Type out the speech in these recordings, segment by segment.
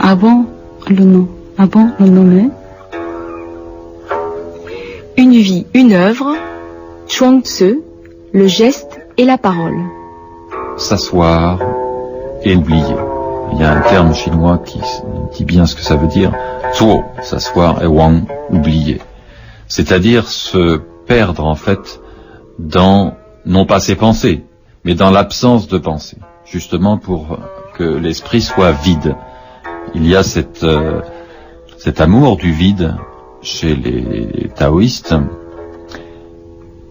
avant le nom. Une vie, une œuvre, Chuang Tzu, le geste et la parole. S'asseoir et oublier. Il y a un terme chinois qui dit bien ce que ça veut dire. Zuo, s'asseoir, et Wang, oublier. C'est-à-dire se perdre en fait dans, non pas ses pensées, mais dans l'absence de pensée. Justement pour que l'esprit soit vide. Il y a cet amour du vide chez les taoïstes,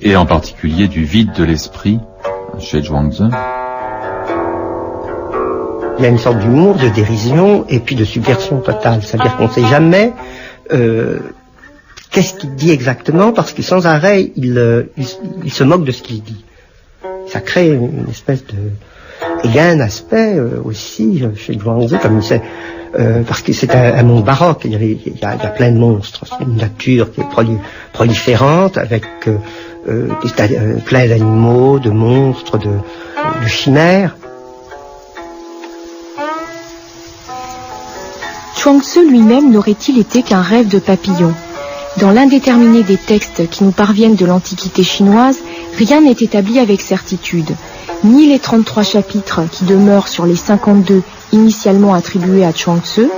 et en particulier du vide de l'esprit chez Zhuangzi. Il y a une sorte d'humour, de dérision et puis de subversion totale. C'est-à-dire qu'on ne sait jamais qu'est-ce qu'il dit exactement, parce que sans arrêt, il se moque de ce qu'il dit. Ça crée une espèce de... Et il y a un aspect aussi chez Zhuangzi, comme il sait, parce que c'est un monde baroque, il y a plein de monstres, c'est une nature qui est proliférante, avec plein d'animaux, de monstres, de chimères. Chuang Tzu lui-même n'aurait-il été qu'un rêve de papillon? Dans l'indéterminé des textes qui nous parviennent de l'Antiquité chinoise, rien n'est établi avec certitude. Ni les 33 chapitres qui demeurent sur les 52 initialement attribués à Chuang Tzu,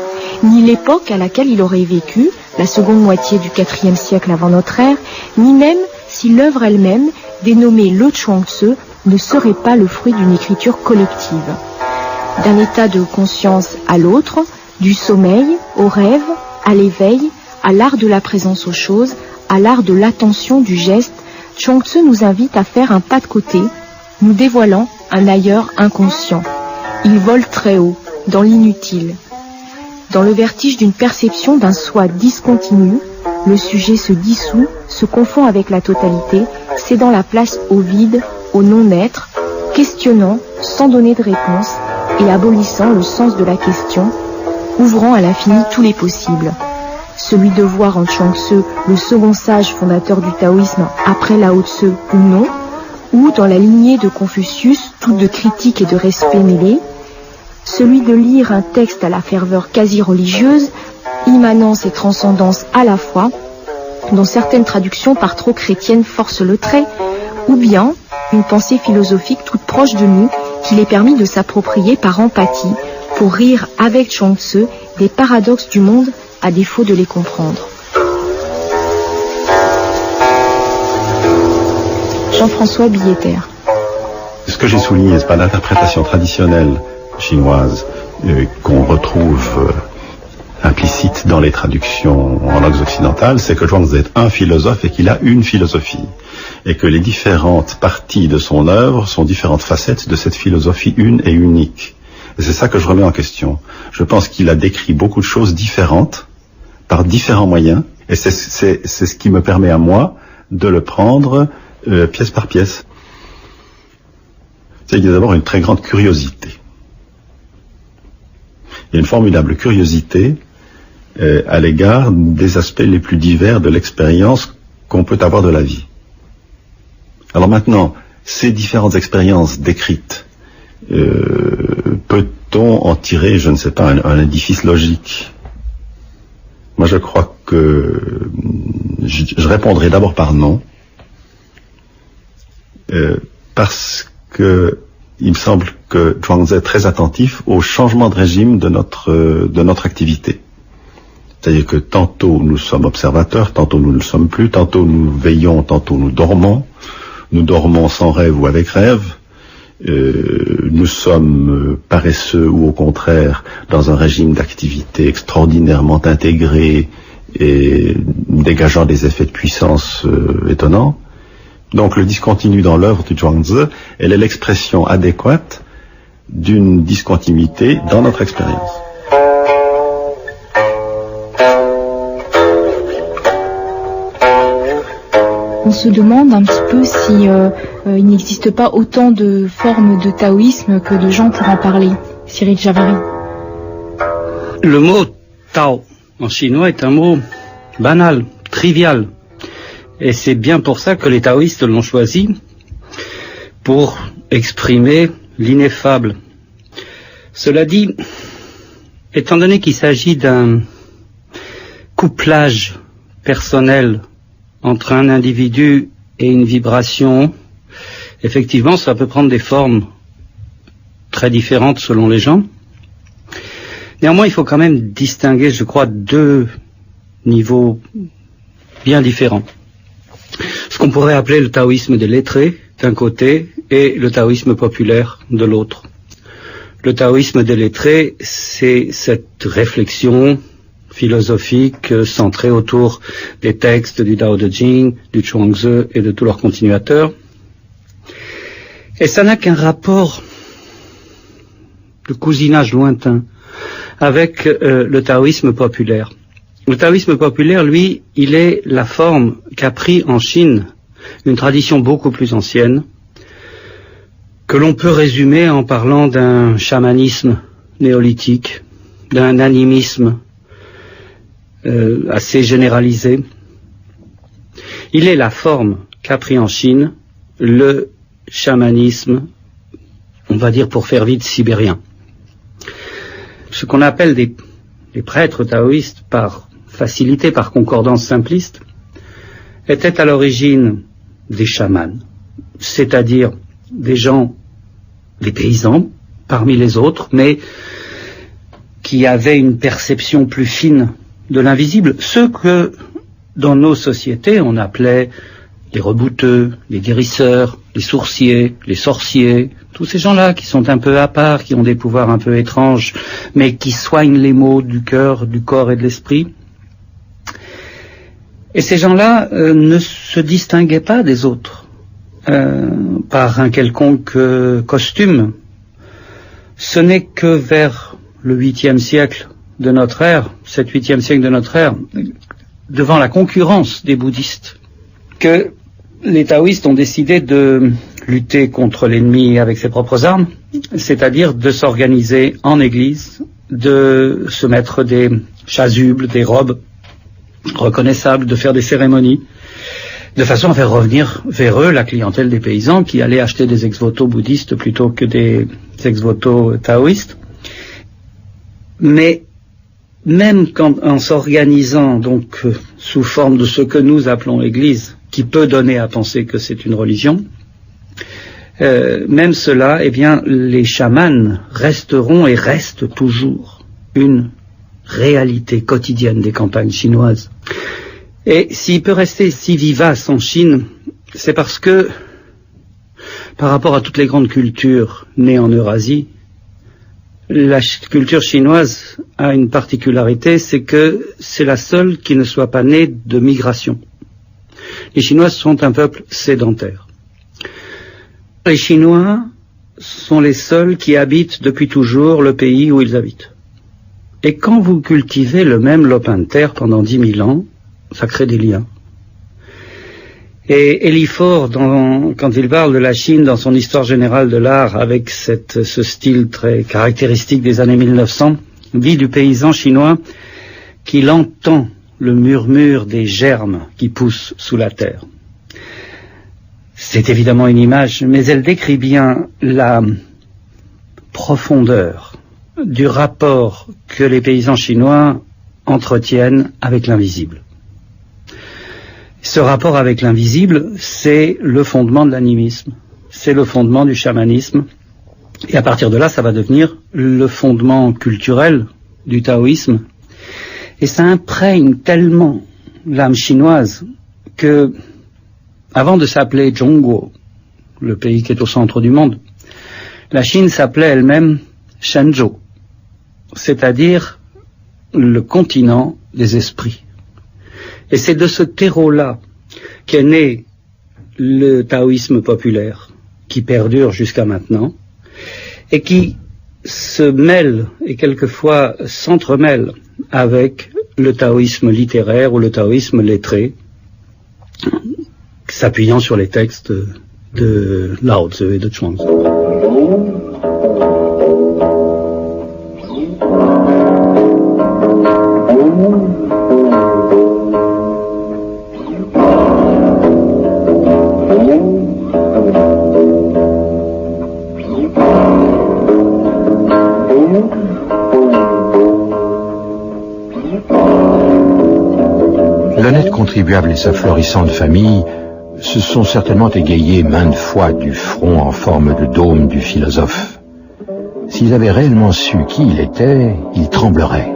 ni l'époque à laquelle il aurait vécu, la seconde moitié du IVe siècle avant notre ère, ni même si l'œuvre elle-même, dénommée le Chuang Tzu, ne serait pas le fruit d'une écriture collective. D'un état de conscience à l'autre, du sommeil au rêve, à l'éveil, à l'art de la présence aux choses, à l'art de l'attention du geste, Chuang Tzu nous invite à faire un pas de côté, nous dévoilant un ailleurs inconscient. Il vole très haut, dans l'inutile. Dans le vertige d'une perception d'un soi discontinu, le sujet se dissout, se confond avec la totalité, cédant la place au vide, au non-être, questionnant sans donner de réponse et abolissant le sens de la question, ouvrant à l'infini tous les possibles. Celui de voir en Chuang Tzu le second sage fondateur du taoïsme après Lao Tzu ou non, ou dans la lignée de Confucius, tout de critique et de respect mêlés, celui de lire un texte à la ferveur quasi religieuse, immanence et transcendance à la fois, dont certaines traductions par trop chrétiennes forcent le trait, ou bien une pensée philosophique toute proche de nous qu'il est permis de s'approprier par empathie pour rire avec Chuang Tzu des paradoxes du monde à défaut de les comprendre. Jean-François Billetter. Ce que j'ai souligné, c'est pas l'interprétation traditionnelle chinoise qu'on retrouve implicite dans les traductions en langues occidentales, c'est que Zhuangzi est un philosophe et qu'il a une philosophie, et que les différentes parties de son œuvre sont différentes facettes de cette philosophie une et unique. Et c'est ça que je remets en question. Je pense qu'il a décrit beaucoup de choses différentes, par différents moyens, et c'est ce qui me permet à moi de le prendre pièce par pièce. Il y a d'abord une très grande curiosité. Il y a une formidable curiosité à l'égard des aspects les plus divers de l'expérience qu'on peut avoir de la vie. Alors maintenant, ces différentes expériences décrites, peut-on en tirer, je ne sais pas, un édifice logique? Moi, je crois que je répondrai d'abord par non, parce que il me semble que Zhuangzi est très attentif au changement de régime de notre activité. C'est-à-dire que tantôt nous sommes observateurs, tantôt nous ne le sommes plus, tantôt nous veillons, tantôt nous dormons sans rêve ou avec rêve, nous sommes paresseux ou au contraire dans un régime d'activité extraordinairement intégré et dégageant des effets de puissance étonnants. Donc le discontinu dans l'œuvre de Zhuangzi, elle est l'expression adéquate d'une discontinuité dans notre expérience. On se demande un petit peu si il n'existe pas autant de formes de taoïsme que de gens pour en parler. Cyril Javary. Le mot Tao en chinois est un mot banal, trivial. Et c'est bien pour ça que les taoïstes l'ont choisi, pour exprimer l'ineffable. Cela dit, étant donné qu'il s'agit d'un couplage personnel entre un individu et une vibration, effectivement, ça peut prendre des formes très différentes selon les gens. Néanmoins, il faut quand même distinguer, je crois, deux niveaux bien différents. Ce qu'on pourrait appeler le taoïsme des lettrés, d'un côté, et le taoïsme populaire, de l'autre. Le taoïsme des lettrés, c'est cette réflexion philosophique centrée autour des textes du Tao Te Ching, du Chuang-Tzu et de tous leurs continuateurs. Et ça n'a qu'un rapport de cousinage lointain avec le taoïsme populaire. Le taoïsme populaire, lui, il est la forme qu'a pris en Chine une tradition beaucoup plus ancienne, que l'on peut résumer en parlant d'un chamanisme néolithique, d'un animisme assez généralisé. Il est la forme qu'a pris en Chine le chamanisme, on va dire pour faire vite, sibérien. Ce qu'on appelle des prêtres taoïstes, par facilité, par concordance simpliste, étaient à l'origine des chamans, c'est-à-dire des gens, des paysans, parmi les autres, mais qui avaient une perception plus fine de l'invisible, ceux que dans nos sociétés on appelait les rebouteux, les guérisseurs, les sourciers, les sorciers, tous ces gens-là qui sont un peu à part, qui ont des pouvoirs un peu étranges, mais qui soignent les maux du cœur, du corps et de l'esprit. Et ces gens-là ne se distinguaient pas des autres par un quelconque costume. Ce n'est que vers le 8e siècle de notre ère, 7-8e siècle de notre ère, devant la concurrence des bouddhistes, que les taoïstes ont décidé de lutter contre l'ennemi avec ses propres armes, c'est-à-dire de s'organiser en église, de se mettre des chasubles, des robes reconnaissables, de faire des cérémonies, de façon à faire revenir vers eux la clientèle des paysans qui allaient acheter des ex-voto bouddhistes plutôt que des ex-voto taoïstes. Mais même en s'organisant donc sous forme de ce que nous appelons l'Église, qui peut donner à penser que c'est une religion, même cela, eh bien, les chamans resteront et restent toujours une réalité quotidienne des campagnes chinoises. Et s'il peut rester si vivace en Chine, c'est parce que, par rapport à toutes les grandes cultures nées en Eurasie, la culture chinoise a une particularité, c'est que c'est la seule qui ne soit pas née de migration. Les Chinois sont un peuple sédentaire. Les Chinois sont les seuls qui habitent depuis toujours le pays où ils habitent. Et quand vous cultivez le même lopin de terre pendant 10 000 ans, ça crée des liens. Et Élie Faure, quand il parle de la Chine dans son histoire générale de l'art, avec ce style très caractéristique des années 1900, dit du paysan chinois qu'il entend le murmure des germes qui poussent sous la terre. C'est évidemment une image, mais elle décrit bien la profondeur du rapport que les paysans chinois entretiennent avec l'invisible. Ce rapport avec l'invisible, c'est le fondement de l'animisme, c'est le fondement du chamanisme, et à partir de là, ça va devenir le fondement culturel du taoïsme, et ça imprègne tellement l'âme chinoise que, avant de s'appeler Zhongguo, le pays qui est au centre du monde, la Chine s'appelait elle-même Shenzhou, c'est-à-dire le continent des esprits. Et c'est de ce terreau-là qu'est né le taoïsme populaire, qui perdure jusqu'à maintenant, et qui se mêle et quelquefois s'entremêle avec le taoïsme littéraire ou le taoïsme lettré, s'appuyant sur les textes de Lao Tzu et de Chuang-Tzu. contribuable et sa florissante famille se sont certainement égayés maintes fois du front en forme de dôme du philosophe. S'ils avaient réellement su qui il était, ils trembleraient.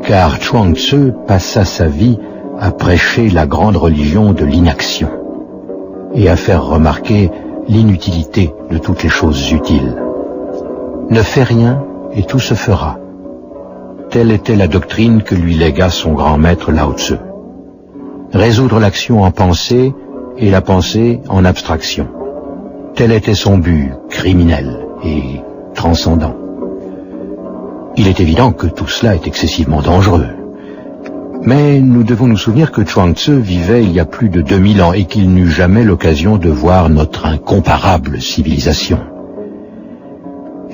Car Chuang Tzu passa sa vie à prêcher la grande religion de l'inaction et à faire remarquer l'inutilité de toutes les choses utiles. Ne fais rien et tout se fera. Telle était la doctrine que lui légua son grand maître Lao Tzu. Résoudre l'action en pensée et la pensée en abstraction. Tel était son but criminel et transcendant. Il est évident que tout cela est excessivement dangereux. Mais nous devons nous souvenir que Chuang Tzu vivait il y a plus de 2000 ans et qu'il n'eut jamais l'occasion de voir notre incomparable civilisation.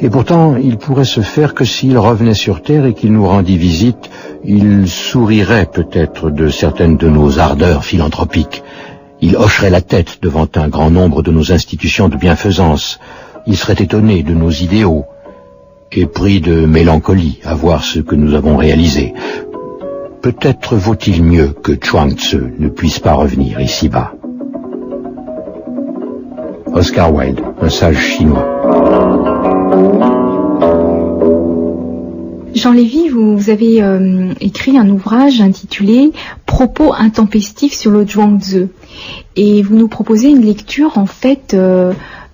Et pourtant, il pourrait se faire que s'il revenait sur Terre et qu'il nous rendit visite, il sourirait peut-être de certaines de nos ardeurs philanthropiques. Il hocherait la tête devant un grand nombre de nos institutions de bienfaisance. Il serait étonné de nos idéaux et pris de mélancolie à voir ce que nous avons réalisé. Peut-être vaut-il mieux que Chuang Tzu ne puisse pas revenir ici-bas. Oscar Wilde, un sage chinois. Jean Lévy, vous avez écrit un ouvrage intitulé « Propos intempestifs sur le Zhuangzi » et vous nous proposez une lecture en fait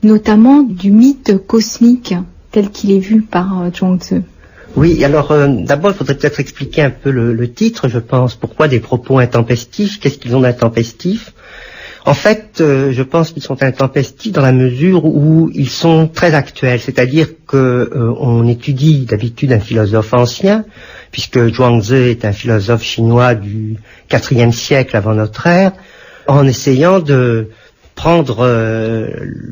notamment du mythe cosmique tel qu'il est vu par Zhuangzi. Oui, alors d'abord il faudrait peut-être expliquer un peu le titre, je pense. Pourquoi des propos intempestifs? Qu'est-ce qu'ils ont d'intempestif? En fait, je pense qu'ils sont intempestifs dans la mesure où ils sont très actuels, c'est-à-dire que on étudie d'habitude un philosophe ancien, puisque Zhuangzi est un philosophe chinois du IVe siècle avant notre ère, en essayant de prendre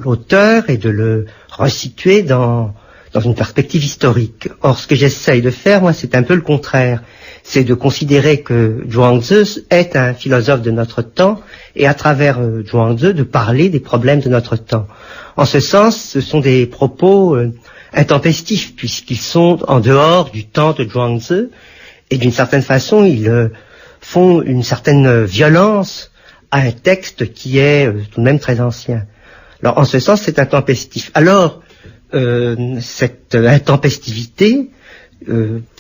l'auteur et de le resituer dans une perspective historique. Or, ce que j'essaye de faire, moi, c'est un peu le contraire. C'est de considérer que Zhuangzi est un philosophe de notre temps et à travers Zhuangzi de parler des problèmes de notre temps. En ce sens, ce sont des propos intempestifs puisqu'ils sont en dehors du temps de Zhuangzi et d'une certaine façon, ils font une certaine violence à un texte qui est tout de même très ancien. Alors, en ce sens, c'est intempestif. Alors, cette intempestivité,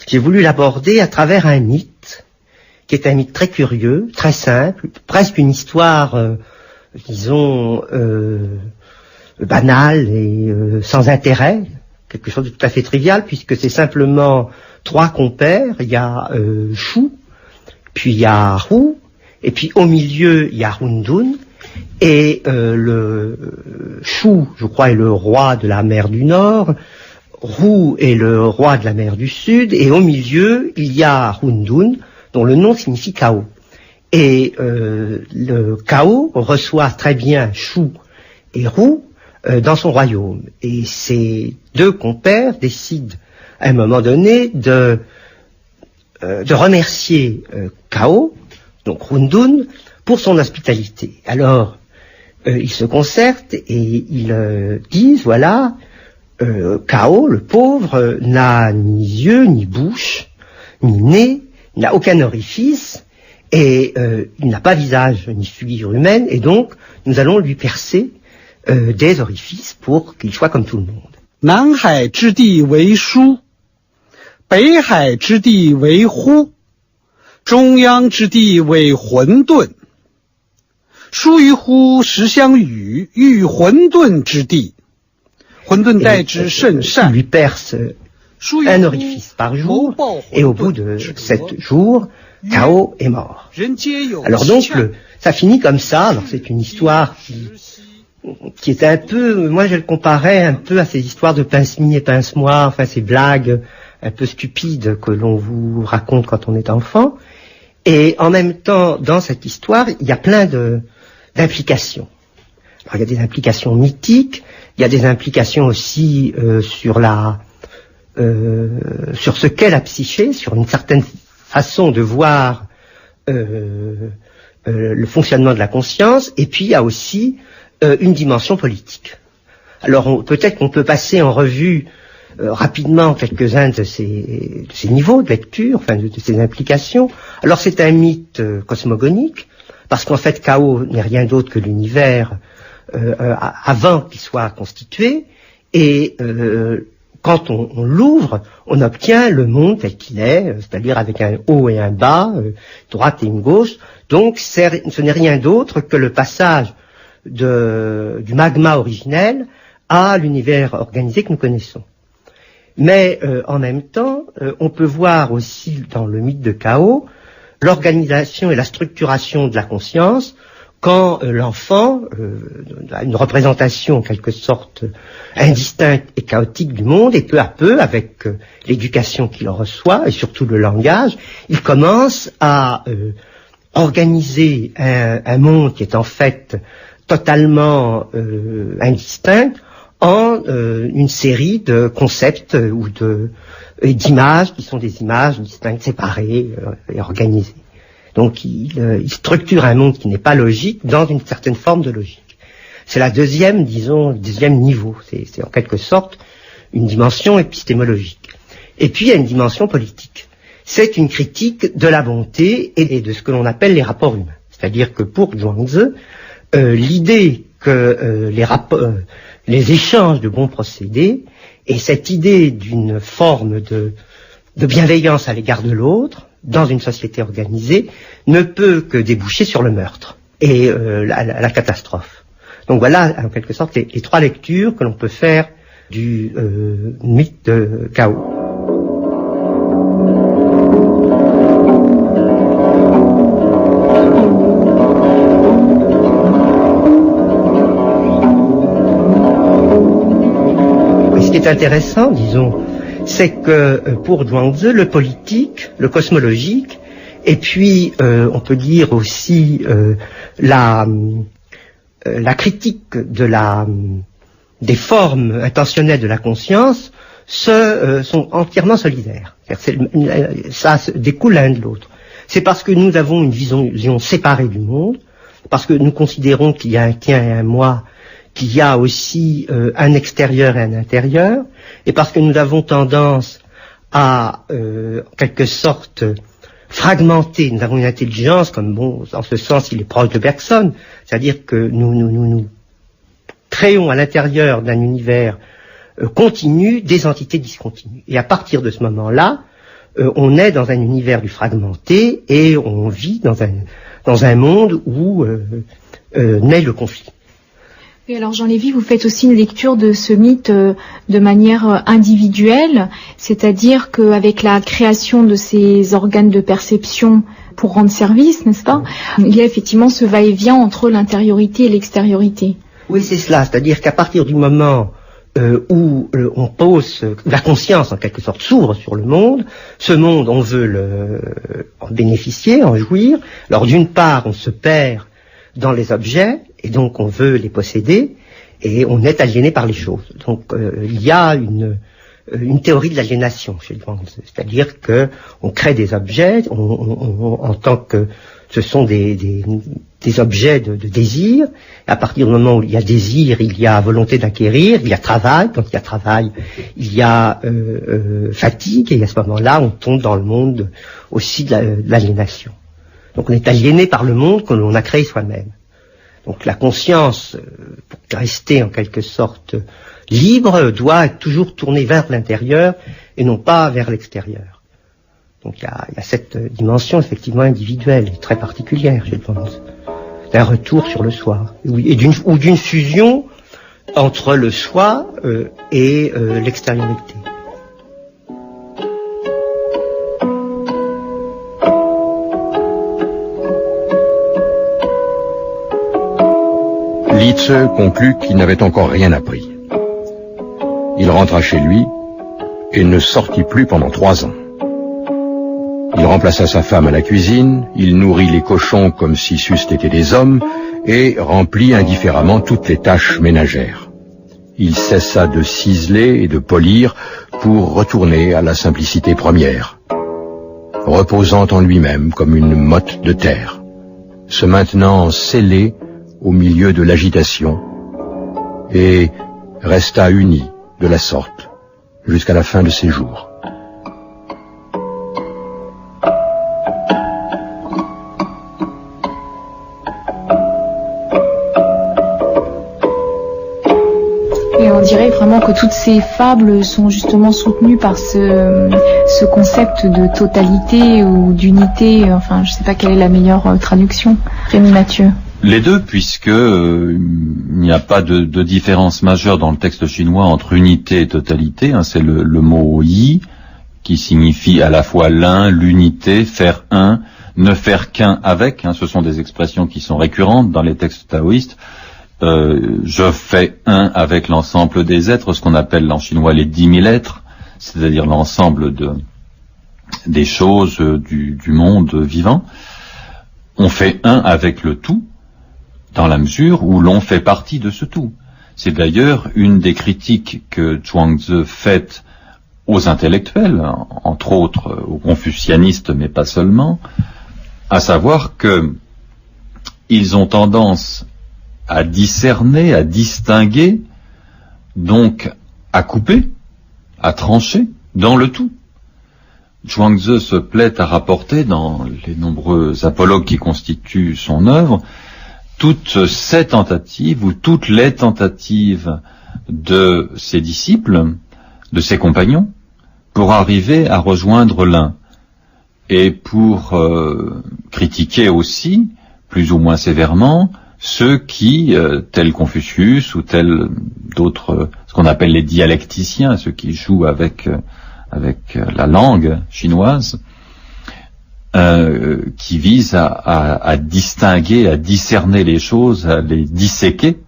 j'ai voulu l'aborder à travers un mythe, qui est un mythe très curieux, très simple, presque une histoire, disons, banale et sans intérêt, quelque chose de tout à fait trivial, puisque c'est simplement trois compères, il y a Shu, puis il y a Ru, et puis au milieu il y a Hundun, et le Shu, je crois, est le roi de la mer du Nord, Ru est le roi de la mer du Sud, et au milieu, il y a Hundun, dont le nom signifie chaos. Et le chaos reçoit très bien Shu et Ru dans son royaume. Et ces deux compères décident, à un moment donné, de remercier Chaos, donc Hundun, pour son hospitalité. Alors, ils se concertent et ils disent, voilà, Chaos, le pauvre, n'a ni yeux, ni bouche, ni nez, n'a aucun orifice, et il n'a pas visage, ni figure humaine, et donc nous allons lui percer des orifices pour qu'il soit comme tout le monde. 南海之地为疏，北海之地为忽，中央之地为混沌。疏于忽实相与，欲混沌之地。混沌待之甚善。 lui perce un orifice par jour, et au bout de 7 jours, Chaos est mort. Alors donc, ça finit comme ça. Alors c'est une histoire qui est un peu, moi je le comparais un peu à ces histoires de pince-mie et pince-moi, enfin ces blagues un peu stupides que l'on vous raconte quand on est enfant. Et en même temps, dans cette histoire, il y a plein d'implications. Alors il y a des implications mythiques, il y a des implications aussi sur ce qu'est la psyché, sur une certaine façon de voir le fonctionnement de la conscience, et puis il y a aussi une dimension politique. Alors peut-être qu'on peut passer en revue rapidement quelques-uns de ces niveaux de lecture, enfin de ces implications. Alors c'est un mythe cosmogonique, parce qu'en fait Chaos n'est rien d'autre que l'univers avant qu'il soit constitué, et quand on l'ouvre, on obtient le monde tel qu'il est, c'est-à-dire avec un haut et un bas, droite et une gauche. Donc ce n'est rien d'autre que le passage du magma originel à l'univers organisé que nous connaissons. Mais en même temps, on peut voir aussi dans le mythe de Chaos l'organisation et la structuration de la conscience quand l'enfant a une représentation en quelque sorte indistincte et chaotique du monde, et peu à peu, avec l'éducation qu'il reçoit, et surtout le langage, il commence à organiser un monde qui est en fait totalement indistinct en une série de concepts ou d'images qui sont des images distinctes, séparées et organisées. Donc il structure un monde qui n'est pas logique dans une certaine forme de logique. C'est la deuxième niveau. C'est en quelque sorte une dimension épistémologique. Et puis il y a une dimension politique. C'est une critique de la bonté et de ce que l'on appelle les rapports humains. C'est-à-dire que pour Zhuangzi, l'idée que les échanges de bons procédés et cette idée d'une forme de bienveillance à l'égard de l'autre dans une société organisée ne peut que déboucher sur le meurtre et la catastrophe. Donc voilà en quelque sorte les trois lectures que l'on peut faire du mythe de Chaos. Ce qui est intéressant, disons, c'est que pour Zhuangzi, le politique, le cosmologique, et puis on peut dire aussi la critique des formes intentionnelles de la conscience sont entièrement solidaires. Ça découle l'un de l'autre. C'est parce que nous avons une vision séparée du monde, parce que nous considérons qu'il y a un tien et un moi, qu'il y a aussi un extérieur et un intérieur, et parce que nous avons tendance à, en quelque sorte, fragmenter. Nous avons une intelligence, en ce sens, il est proche de Bergson, c'est-à-dire que nous créons à l'intérieur d'un univers continu des entités discontinues. Et à partir de ce moment-là, on est dans un univers du fragmenté et on vit dans un monde où naît le conflit. Et alors Jean Lévy, vous faites aussi une lecture de ce mythe de manière individuelle, c'est-à-dire qu'avec la création de ces organes de perception pour rendre service, n'est-ce pas, il y a effectivement ce va-et-vient entre l'intériorité et l'extériorité. Oui, c'est cela, c'est-à-dire qu'à partir du moment où on pose, la conscience en quelque sorte s'ouvre sur le monde, ce monde on veut en bénéficier, en jouir. Alors d'une part on se perd dans les objets, et donc on veut les posséder, et on est aliéné par les choses. Donc il y a une théorie de l'aliénation chez Zhuangzi, c'est-à-dire que on crée des objets, en tant que ce sont des objets de désir. À partir du moment où il y a désir, il y a volonté d'acquérir, il y a travail. Quand il y a travail, il y a fatigue, et à ce moment-là, on tombe dans le monde aussi de l'aliénation. Donc on est aliéné par le monde que l'on a créé soi-même. Donc la conscience, pour rester en quelque sorte libre, doit être toujours tournée vers l'intérieur et non pas vers l'extérieur. Donc il y a cette dimension effectivement individuelle et très particulière, je pense, d'un retour sur le soi, et d'une fusion entre le soi et l'extériorité. Lietze conclut qu'il n'avait encore rien appris. Il rentra chez lui et ne sortit plus pendant 3 ans. Il remplaça sa femme à la cuisine, il nourrit les cochons comme si c'eussent été des hommes et remplit indifféremment toutes les tâches ménagères. Il cessa de ciseler et de polir pour retourner à la simplicité première, reposant en lui-même comme une motte de terre, se maintenant scellé au milieu de l'agitation, et resta uni de la sorte jusqu'à la fin de ses jours. Et on dirait vraiment que toutes ces fables sont justement soutenues par ce concept de totalité ou d'unité. Enfin, je ne sais pas quelle est la meilleure traduction. Rémi Mathieu. Les deux, puisque il n'y a pas de différence majeure dans le texte chinois entre unité et totalité. C'est le mot yi, qui signifie à la fois l'un, l'unité, faire un, ne faire qu'un avec. Ce sont des expressions qui sont récurrentes dans les textes taoïstes. Je fais un avec l'ensemble des êtres, ce qu'on appelle en chinois les 10 000 êtres, c'est-à-dire l'ensemble des choses du monde vivant. On fait un avec le tout, dans la mesure où l'on fait partie de ce tout. C'est d'ailleurs une des critiques que Zhuangzi fait aux intellectuels, entre autres aux confucianistes, mais pas seulement, à savoir que ils ont tendance à discerner, à distinguer, donc à couper, à trancher dans le tout. Zhuangzi se plaît à rapporter dans les nombreux apologues qui constituent son œuvre toutes ces tentatives ou toutes les tentatives de ses disciples, de ses compagnons, pour arriver à rejoindre l'un et pour critiquer aussi, plus ou moins sévèrement, ceux qui, tels Confucius ou tels d'autres, ce qu'on appelle les dialecticiens, ceux qui jouent avec la langue chinoise, qui visent à distinguer, à discerner les choses, à les disséquer,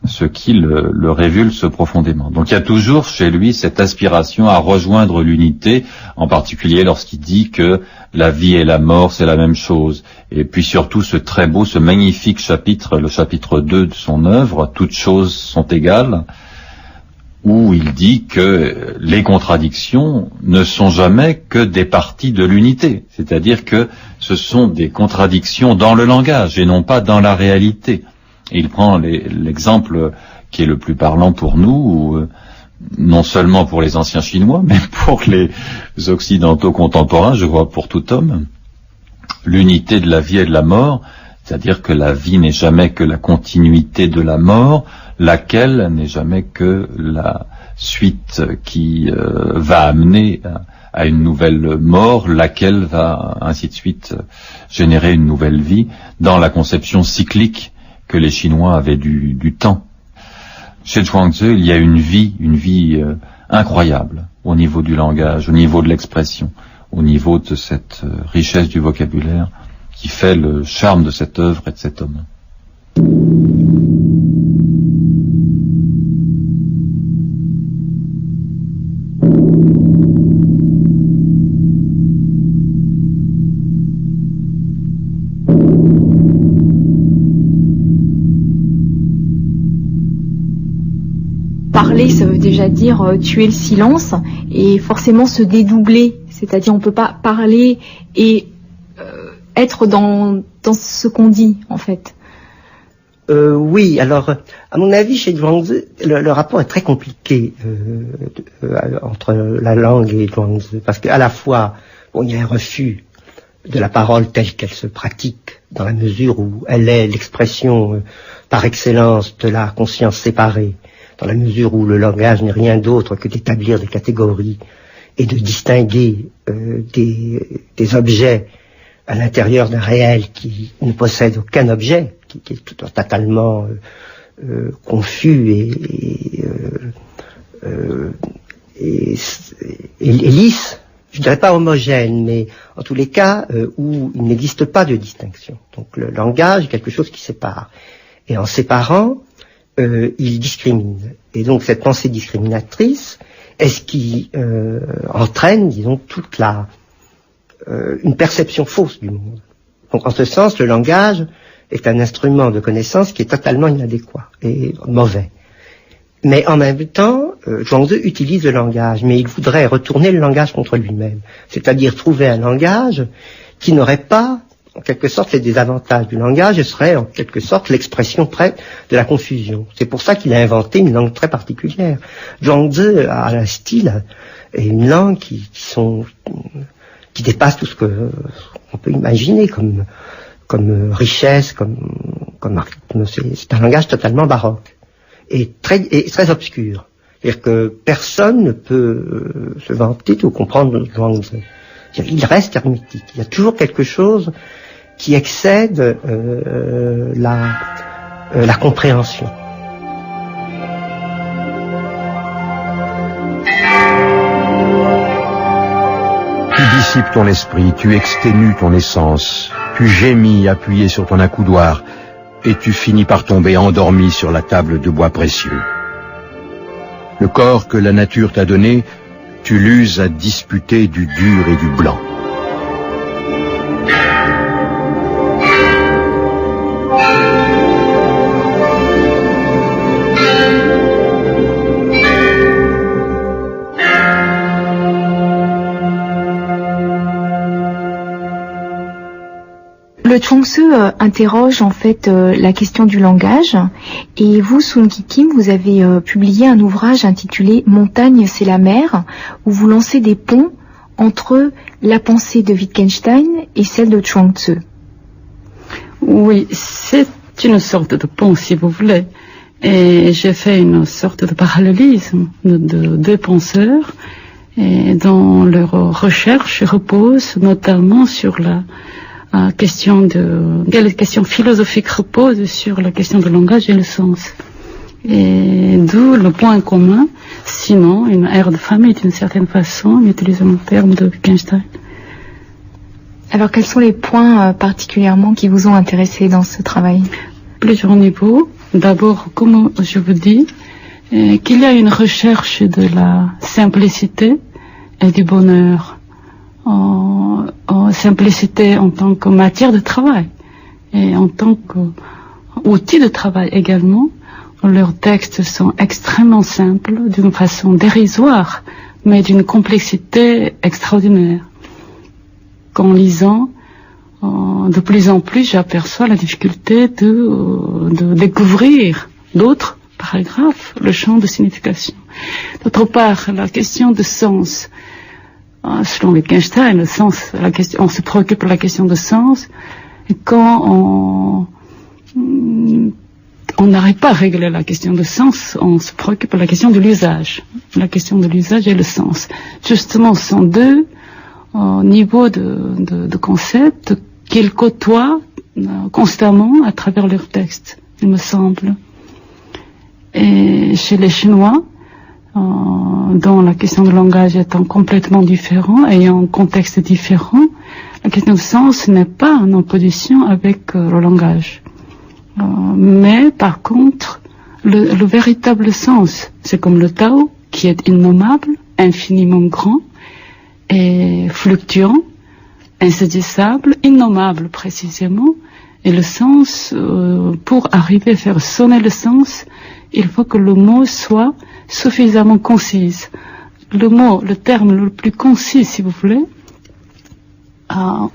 ce qui le révulse profondément. Donc il y a toujours chez lui cette aspiration à rejoindre l'unité, en particulier lorsqu'il dit que la vie et la mort c'est la même chose. Et puis surtout ce très beau, ce magnifique chapitre, le chapitre 2 de son œuvre, toutes choses sont égales, où il dit que les contradictions ne sont jamais que des parties de l'unité, c'est-à-dire que ce sont des contradictions dans le langage et non pas dans la réalité. Et il prend l'exemple qui est le plus parlant pour nous, non seulement pour les anciens Chinois, mais pour les occidentaux contemporains, je crois pour tout homme, l'unité de la vie et de la mort, c'est-à-dire que la vie n'est jamais que la continuité de la mort, laquelle n'est jamais que la suite qui va amener à une nouvelle mort, laquelle va ainsi de suite générer une nouvelle vie, dans la conception cyclique que les Chinois avaient du temps. Chez Zhuangzi, il y a une vie incroyable au niveau du langage, au niveau de l'expression, au niveau de cette richesse du vocabulaire qui fait le charme de cette œuvre et de cet homme. Parler, ça veut déjà dire tuer le silence et forcément se dédoubler. C'est-à-dire on peut pas parler et être dans ce qu'on dit, en fait. Oui, alors, à mon avis, chez Zhuangzi, le rapport est très compliqué entre la langue et Zhuangzi, parce qu'à la fois, il y a un refus de la parole telle qu'elle se pratique, dans la mesure où elle est l'expression par excellence de la conscience séparée, dans la mesure où le langage n'est rien d'autre que d'établir des catégories et de distinguer des objets à l'intérieur d'un réel qui ne possède aucun objet, qui est totalement confus et lisse, je dirais pas homogène, mais en tous les cas où il n'existe pas de distinction. Donc le langage est quelque chose qui sépare. Et en séparant, il discrimine. Et donc cette pensée discriminatrice est ce qui entraîne, disons, toute une perception fausse du monde. Donc en ce sens, le langage est un instrument de connaissance qui est totalement inadéquat et mauvais. Mais en même temps, Zhuangzi utilise le langage, mais il voudrait retourner le langage contre lui-même. C'est-à-dire trouver un langage qui n'aurait pas en quelque sorte les désavantages du langage et serait en quelque sorte l'expression de la confusion. C'est pour ça qu'il a inventé une langue très particulière. Zhuangzi a un style et une langue qui dépasse tout ce qu'on peut imaginer comme richesse, comme c'est un langage totalement baroque et très obscur. C'est-à-dire que personne ne peut se vanter ou comprendre Zhuangzi. Il reste hermétique. Il y a toujours quelque chose qui excède la compréhension. Tu dissipes ton esprit, tu exténues ton essence, tu gémis appuyé sur ton accoudoir, et tu finis par tomber endormi sur la table de bois précieux. Le corps que la nature t'a donné, tu l'uses à disputer du dur et du blanc. Le Chuang-Tzu interroge en fait la question du langage, et vous, Soon-Gi Kim, vous avez publié un ouvrage intitulé « Montagne, c'est la mer », où vous lancez des ponts entre la pensée de Wittgenstein et celle de Chuang-Tzu. Oui, c'est une sorte de pont, si vous voulez. Et j'ai fait une sorte de parallélisme de deux penseurs, et dont leur recherche repose notamment sur la question philosophique repose sur la question du langage et le sens. Et d'où le point commun, sinon une ère de famille d'une certaine façon, utilisant le terme de Wittgenstein. Alors quels sont les points particulièrement qui vous ont intéressé dans ce travail? Plusieurs niveaux. D'abord, comme je vous dis, qu'il y a une recherche de la simplicité et du bonheur. En simplicité en tant que matière de travail et en tant qu'outil de travail également. Leurs textes sont extrêmement simples, d'une façon dérisoire, mais d'une complexité extraordinaire. Qu'en lisant, de plus en plus, j'aperçois la difficulté de découvrir d'autres paragraphes, le champ de signification. D'autre part, la question de sens. Selon Wittgenstein, le sens, on se préoccupe de la question de sens, et quand on n'arrive pas à régler la question de sens, on se préoccupe de la question de l'usage. La question de l'usage et le sens. Justement, ce sont deux niveaux de concepts qu'ils côtoient constamment à travers leurs textes, il me semble. Et chez les Chinois, dont la question du langage étant complètement différente et en contexte différent, la question du sens n'est pas en opposition avec le langage. Mais par contre, le véritable sens, c'est comme le Tao, qui est innommable, infiniment grand et fluctuant, insaisissable, innommable précisément. Et le sens, pour arriver à faire sonner le sens, il faut que le mot soit suffisamment concise. Le terme le plus concis, si vous voulez,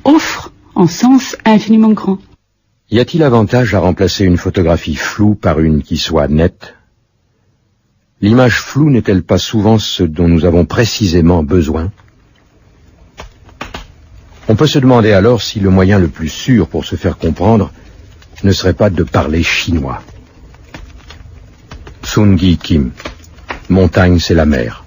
offre un sens infiniment grand. Y a-t-il avantage à remplacer une photographie floue par une qui soit nette? L'image floue n'est-elle pas souvent ce dont nous avons précisément besoin? On peut se demander alors si le moyen le plus sûr pour se faire comprendre ne serait pas de parler chinois. Soon-Gi Kim, Montagne, c'est la mer.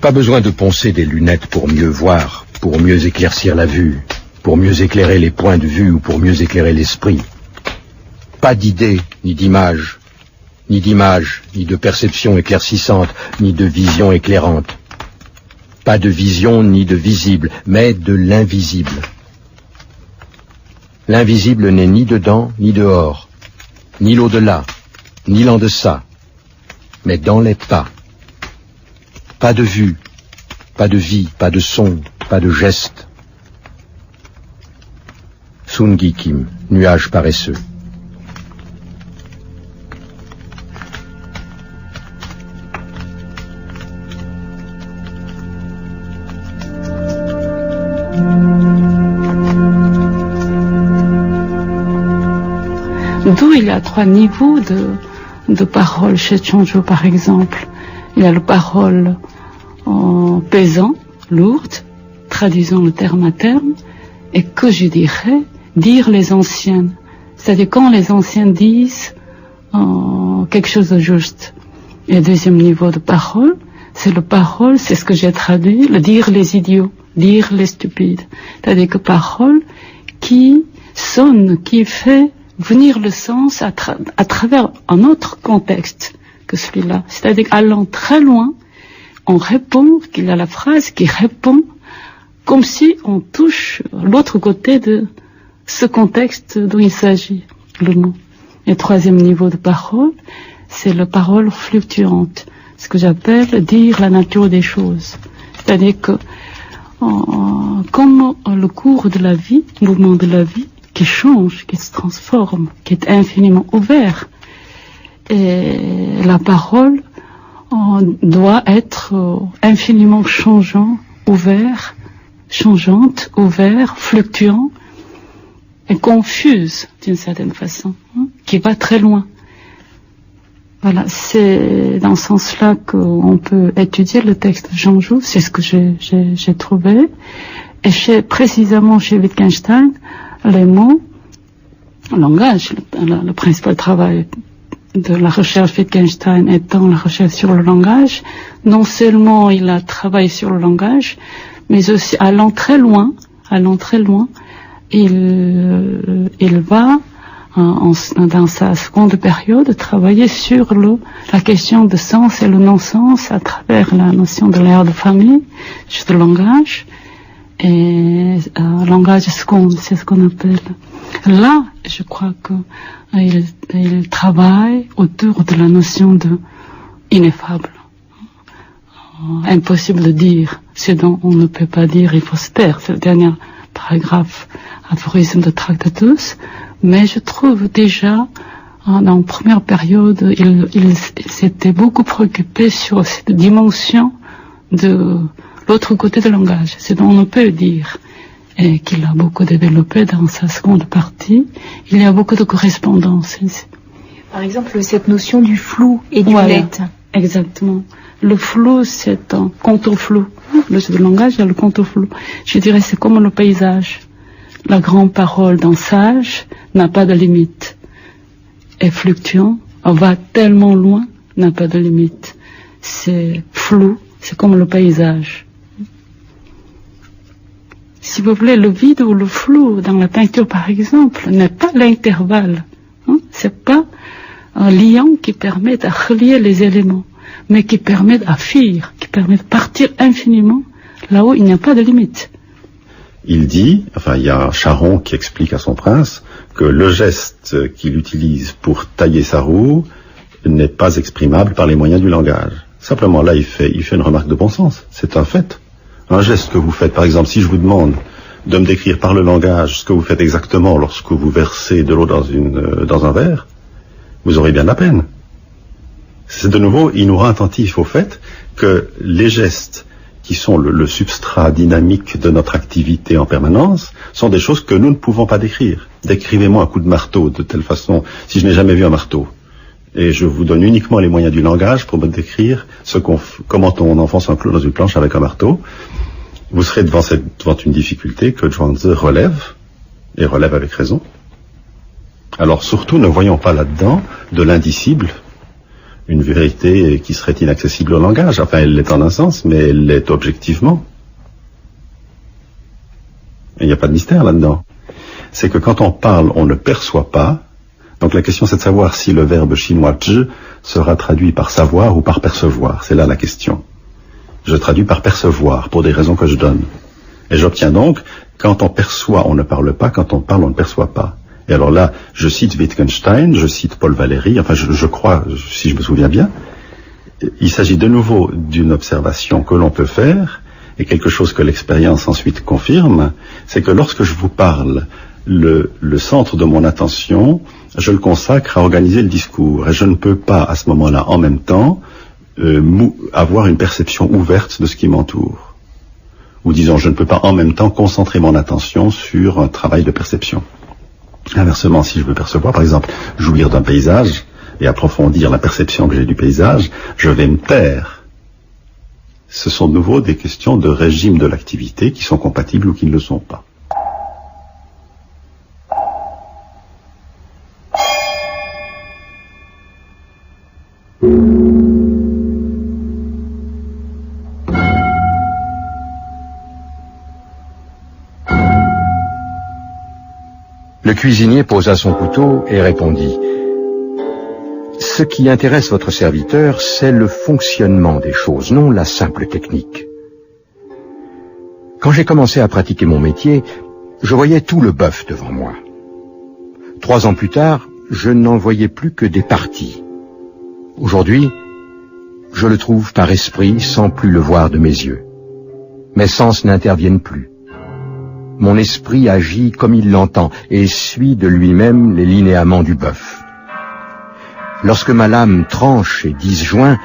Pas besoin de poncer des lunettes pour mieux voir, pour mieux éclaircir la vue, pour mieux éclairer les points de vue ou pour mieux éclairer l'esprit. Pas d'idées, ni d'images, ni de perception éclaircissante, ni de vision éclairante. Pas de vision ni de visible, mais de l'invisible. L'invisible n'est ni dedans, ni dehors, ni l'au-delà, ni l'en-deçà, mais dans les pas. Pas de vue, pas de vie, pas de son, pas de geste. Soon-Gi Kim, Nuages paresseux. D'où il y a 3 niveaux de paroles chez Zhuangzi, par exemple. Il y a la parole pesant, lourde, traduisant le terme à terme, et que je dirais, dire les anciennes. C'est-à-dire quand les anciens disent quelque chose de juste. Et le deuxième niveau de parole, c'est ce que j'ai traduit, le dire les idiots, dire les stupides. C'est-à-dire que parole qui sonne, qui fait venir le sens à travers un autre contexte que celui-là. C'est-à-dire allant très loin, on répond, qu'il y a la phrase qui répond comme si on touche l'autre côté de ce contexte dont il s'agit, le mot. Et le troisième niveau de parole, c'est la parole fluctuante, ce que j'appelle dire la nature des choses. C'est-à-dire que comme le cours de la vie, le mouvement de la vie, qui change, qui se transforme, qui est infiniment ouvert. Et la parole doit être infiniment changeante, ouvert, fluctuant et confuse d'une certaine façon, qui va très loin. Voilà, c'est dans ce sens-là qu'on peut étudier le texte de Zhuangzi, c'est ce que j'ai trouvé. Et précisément chez Wittgenstein, les mots, le langage, le principal travail de la recherche Wittgenstein étant la recherche sur le langage, non seulement il a travaillé sur le langage, mais aussi allant très loin, il va dans sa seconde période travailler sur la question de sens et le non-sens à travers la notion de l'ère de famille, juste le langage. Et langage second, c'est ce qu'on appelle. Là, je crois qu'il travaille autour de la notion de ineffable, impossible de dire, ce dont on ne peut pas dire, il faut se taire. C'est le dernier paragraphe, aphorisme de Tractatus. Mais je trouve déjà, dans la première période, il s'était beaucoup préoccupé sur cette dimension de l'autre côté du langage, c'est dont on peut dire, et qu'il a beaucoup développé dans sa seconde partie. Il y a beaucoup de correspondances ici. Par exemple, cette notion du flou et du net. Exactement. Le flou, c'est un contour-flou. Le langage, il y a le contour-flou. Je dirais, c'est comme le paysage. La grande parole d'un sage n'a pas de limite. Est fluctuant, va tellement loin, n'a pas de limite. C'est flou, c'est comme le paysage. Si vous voulez, le vide ou le flou dans la peinture, par exemple, n'est pas l'intervalle. C'est pas un lien qui permet de relier les éléments, mais qui permet d'affirer, qui permet de partir infiniment là où il n'y a pas de limite. Il dit, il y a Charon qui explique à son prince que le geste qu'il utilise pour tailler sa roue n'est pas exprimable par les moyens du langage. Simplement, là, il fait une remarque de bon sens. C'est un fait. Un geste que vous faites, par exemple, si je vous demande de me décrire par le langage ce que vous faites exactement lorsque vous versez de l'eau dans un verre, vous aurez bien de la peine. C'est de nouveau, il nous rend attentifs au fait que les gestes qui sont le substrat dynamique de notre activité en permanence, sont des choses que nous ne pouvons pas décrire. Décrivez-moi un coup de marteau de telle façon, si je n'ai jamais vu un marteau. Et je vous donne uniquement les moyens du langage pour me décrire comment on enfonce un clou dans une planche avec un marteau. Vous serez devant une difficulté que Zhuangzi relève, et relève avec raison. Alors surtout, ne voyons pas là-dedans de l'indicible, une vérité qui serait inaccessible au langage. Enfin, elle l'est en un sens, mais elle l'est objectivement. Il n'y a pas de mystère là-dedans. C'est que quand on parle, on ne perçoit pas. Donc la question, c'est de savoir si le verbe chinois zhi sera traduit par savoir ou par percevoir. C'est là la question. Je traduis par percevoir, pour des raisons que je donne. Et j'obtiens donc, quand on perçoit, on ne parle pas, quand on parle, on ne perçoit pas. Et alors là, je cite Wittgenstein, je cite Paul Valéry, je crois, si je me souviens bien, il s'agit de nouveau d'une observation que l'on peut faire, et quelque chose que l'expérience ensuite confirme, c'est que lorsque je vous parle, le centre de mon attention, je le consacre à organiser le discours, et je ne peux pas, à ce moment-là, en même temps, avoir une perception ouverte de ce qui m'entoure. Ou disons, je ne peux pas en même temps concentrer mon attention sur un travail de perception. Inversement, si je veux percevoir, par exemple, jouir d'un paysage et approfondir la perception que j'ai du paysage, je vais me taire. Ce sont de nouveau des questions de régime de l'activité qui sont compatibles ou qui ne le sont pas. Le cuisinier posa son couteau et répondit: ce qui intéresse votre serviteur, c'est le fonctionnement des choses, non la simple technique. Quand j'ai commencé à pratiquer mon métier, je voyais tout le bœuf devant moi. 3 ans plus tard, je n'en voyais plus que des parties. Aujourd'hui, je le trouve par esprit sans plus le voir de mes yeux. Mes sens n'interviennent plus. Mon esprit agit comme il l'entend et suit de lui-même les linéaments du bœuf. Lorsque ma lame tranche et disjoint,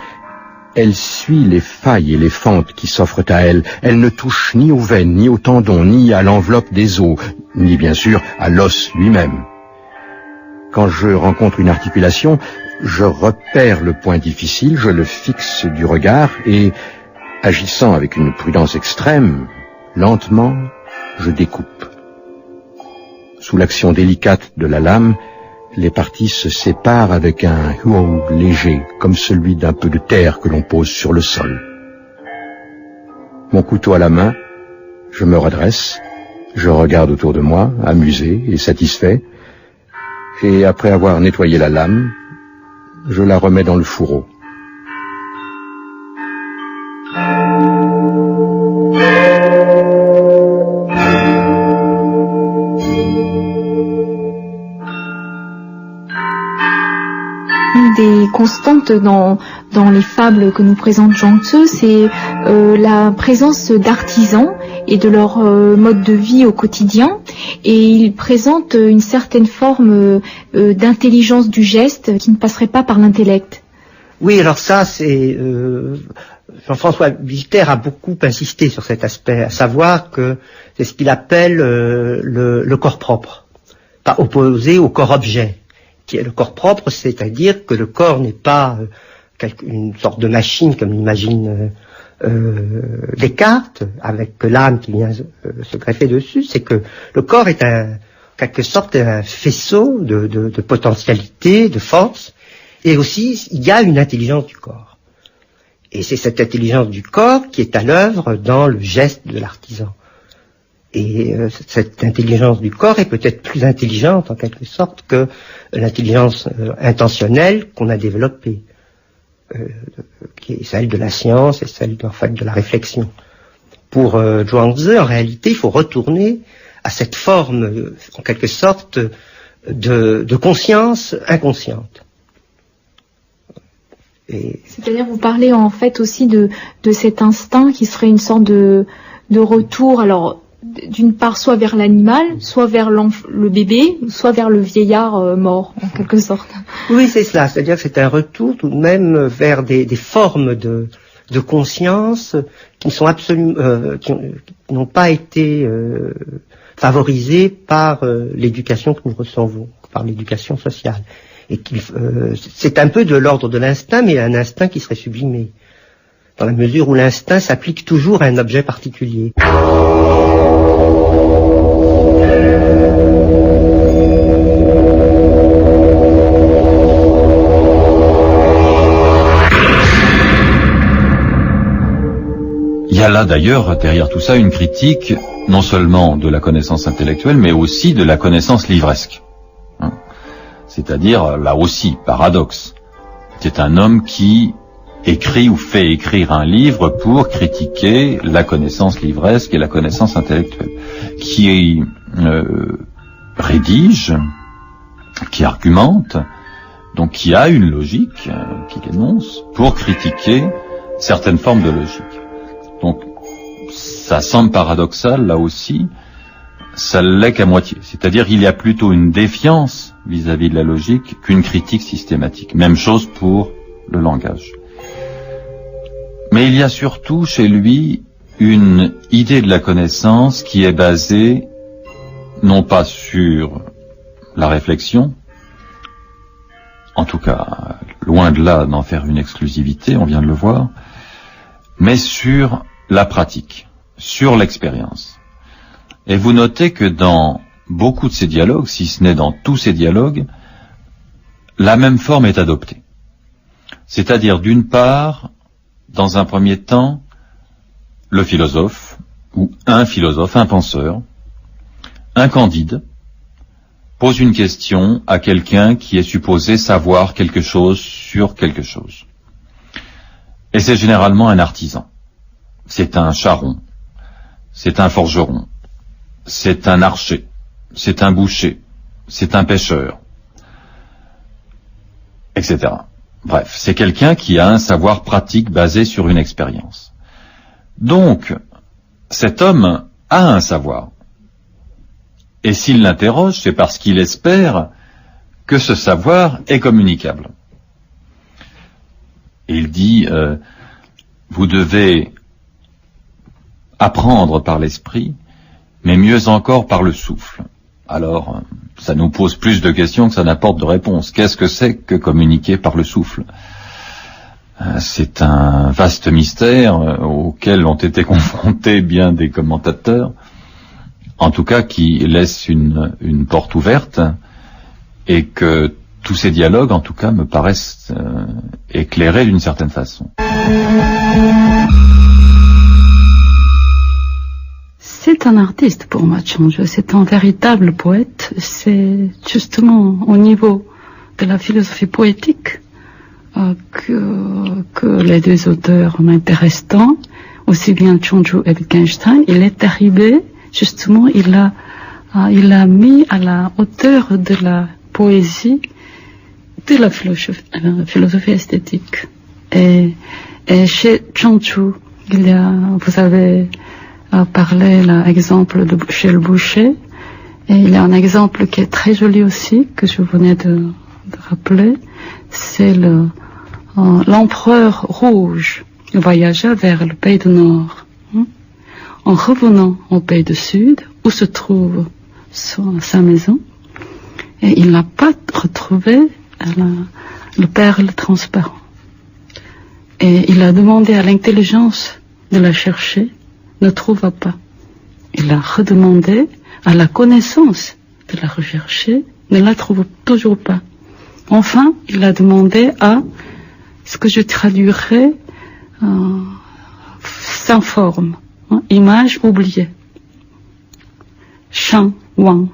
elle suit les failles et les fentes qui s'offrent à elle. Elle ne touche ni aux veines, ni aux tendons, ni à l'enveloppe des os, ni bien sûr à l'os lui-même. Quand je rencontre une articulation, je repère le point difficile, je le fixe du regard et, agissant avec une prudence extrême, lentement, je découpe. Sous l'action délicate de la lame, les parties se séparent avec un huo léger, comme celui d'un peu de terre que l'on pose sur le sol. Mon couteau à la main, je me redresse, je regarde autour de moi, amusé et satisfait, et après avoir nettoyé la lame, je la remets dans le fourreau. Des constantes dans les fables que nous présente Zhuang Tzu, c'est la présence d'artisans et de leur mode de vie au quotidien, et il présente une certaine forme d'intelligence du geste qui ne passerait pas par l'intellect. Oui, alors ça, c'est Jean-François Vilter a beaucoup insisté sur cet aspect, à savoir que c'est ce qu'il appelle le corps propre, pas opposé au corps objet. Qui est le corps propre, c'est-à-dire que le corps n'est pas une sorte de machine comme l'imagine Descartes, avec l'âme qui vient se greffer dessus. C'est que le corps est quelque sorte un faisceau de potentialité, de force, et aussi il y a une intelligence du corps. Et c'est cette intelligence du corps qui est à l'œuvre dans le geste de l'artisan. Et cette intelligence du corps est peut-être plus intelligente en quelque sorte que l'intelligence intentionnelle qu'on a développée, qui est celle de la science et celle en fait de la réflexion. Pour Zhuang Tzu, en réalité, il faut retourner à cette forme, en quelque sorte, de conscience inconsciente. C'est-à-dire, vous parlez en fait aussi de cet instinct qui serait une sorte de retour, alors d'une part soit vers l'animal, soit vers le bébé, soit vers le vieillard mort, en quelque sorte. Oui, c'est cela. C'est-à-dire que c'est un retour tout de même vers des formes de conscience qui sont absolument, qui n'ont pas été favorisées par l'éducation que nous recevons, par l'éducation sociale. Et c'est un peu de l'ordre de l'instinct, mais un instinct qui serait sublimé, dans la mesure où l'instinct s'applique toujours à un objet particulier. Il y a là d'ailleurs, derrière tout ça, une critique non seulement de la connaissance intellectuelle, mais aussi de la connaissance livresque. C'est-à-dire, là aussi, paradoxe. C'est un homme qui écrit ou fait écrire un livre pour critiquer la connaissance livresque et la connaissance intellectuelle, qui rédige, qui argumente, donc qui a une logique, qui énonce, pour critiquer certaines formes de logique. Donc, ça semble paradoxal, là aussi, ça l'est qu'à moitié. C'est-à-dire, il y a plutôt une défiance vis-à-vis de la logique qu'une critique systématique. Même chose pour le langage. Mais il y a surtout chez lui une idée de la connaissance qui est basée non pas sur la réflexion, en tout cas, loin de là d'en faire une exclusivité, on vient de le voir, mais sur la pratique, sur l'expérience. Et vous notez que dans beaucoup de ces dialogues, si ce n'est dans tous ces dialogues, la même forme est adoptée. C'est-à-dire, d'une part, dans un premier temps, le philosophe, ou un philosophe, un penseur, un candide, pose une question à quelqu'un qui est supposé savoir quelque chose sur quelque chose. Et c'est généralement un artisan. C'est un charron. C'est un forgeron. C'est un archer. C'est un boucher. C'est un pêcheur. Etc. Bref, c'est quelqu'un qui a un savoir pratique basé sur une expérience. Donc, cet homme a un savoir. Et s'il l'interroge, c'est parce qu'il espère que ce savoir est communicable. Et il dit, vous devez apprendre par l'esprit, mais mieux encore par le souffle. Alors, ça nous pose plus de questions que ça n'apporte de réponses. Qu'est-ce que c'est que communiquer par le souffle ? C'est un vaste mystère auquel ont été confrontés bien des commentateurs, en tout cas qui laisse une porte ouverte, et que tous ces dialogues, en tout cas, me paraissent éclairés d'une certaine façon. C'est un artiste pour moi, Zhuangzi. C'est un véritable poète. C'est justement au niveau de la philosophie poétique que les deux auteurs m'intéressent tant, aussi bien Zhuangzi et Wittgenstein. Il est arrivé, justement, il a mis à la hauteur de la poésie de la philosophie esthétique. Et chez Zhuangzi, vous avez parlé l'exemple de chez le boucher, et il y a un exemple qui est très joli aussi, que je venais de rappeler, c'est l'empereur rouge. Il voyagea vers le pays du Nord. En revenant au pays du Sud, où se trouve sa maison, et il n'a pas retrouvé le perle transparent. Et il a demandé à l'intelligence de la chercher, ne trouva pas. Il a redemandé à la connaissance de la rechercher, ne la trouve toujours pas. Enfin, il a demandé à ce que je traduirais sans forme, image oubliée. Shang Wang.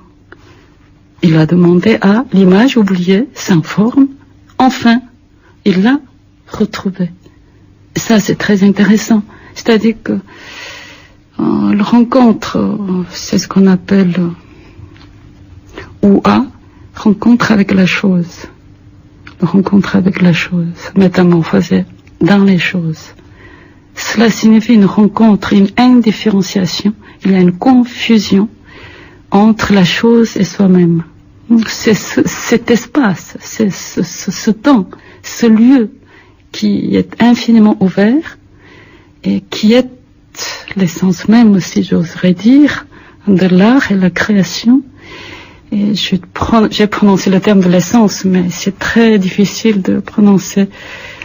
Il a demandé à l'image oubliée, sans forme. Enfin, il l'a retrouvée. Ça, c'est très intéressant. C'est-à-dire que la rencontre, c'est ce qu'on appelle OUA, rencontre avec la chose. La rencontre avec la chose, métamorphosée dans les choses. Cela signifie une rencontre, une indifférenciation. Il y a une confusion entre la chose et soi-même. C'est cet espace, c'est ce temps, ce lieu qui est infiniment ouvert et qui est l'essence même, si j'oserais dire, de l'art et la création. Et j'ai prononcé le terme de l'essence, mais c'est très difficile de prononcer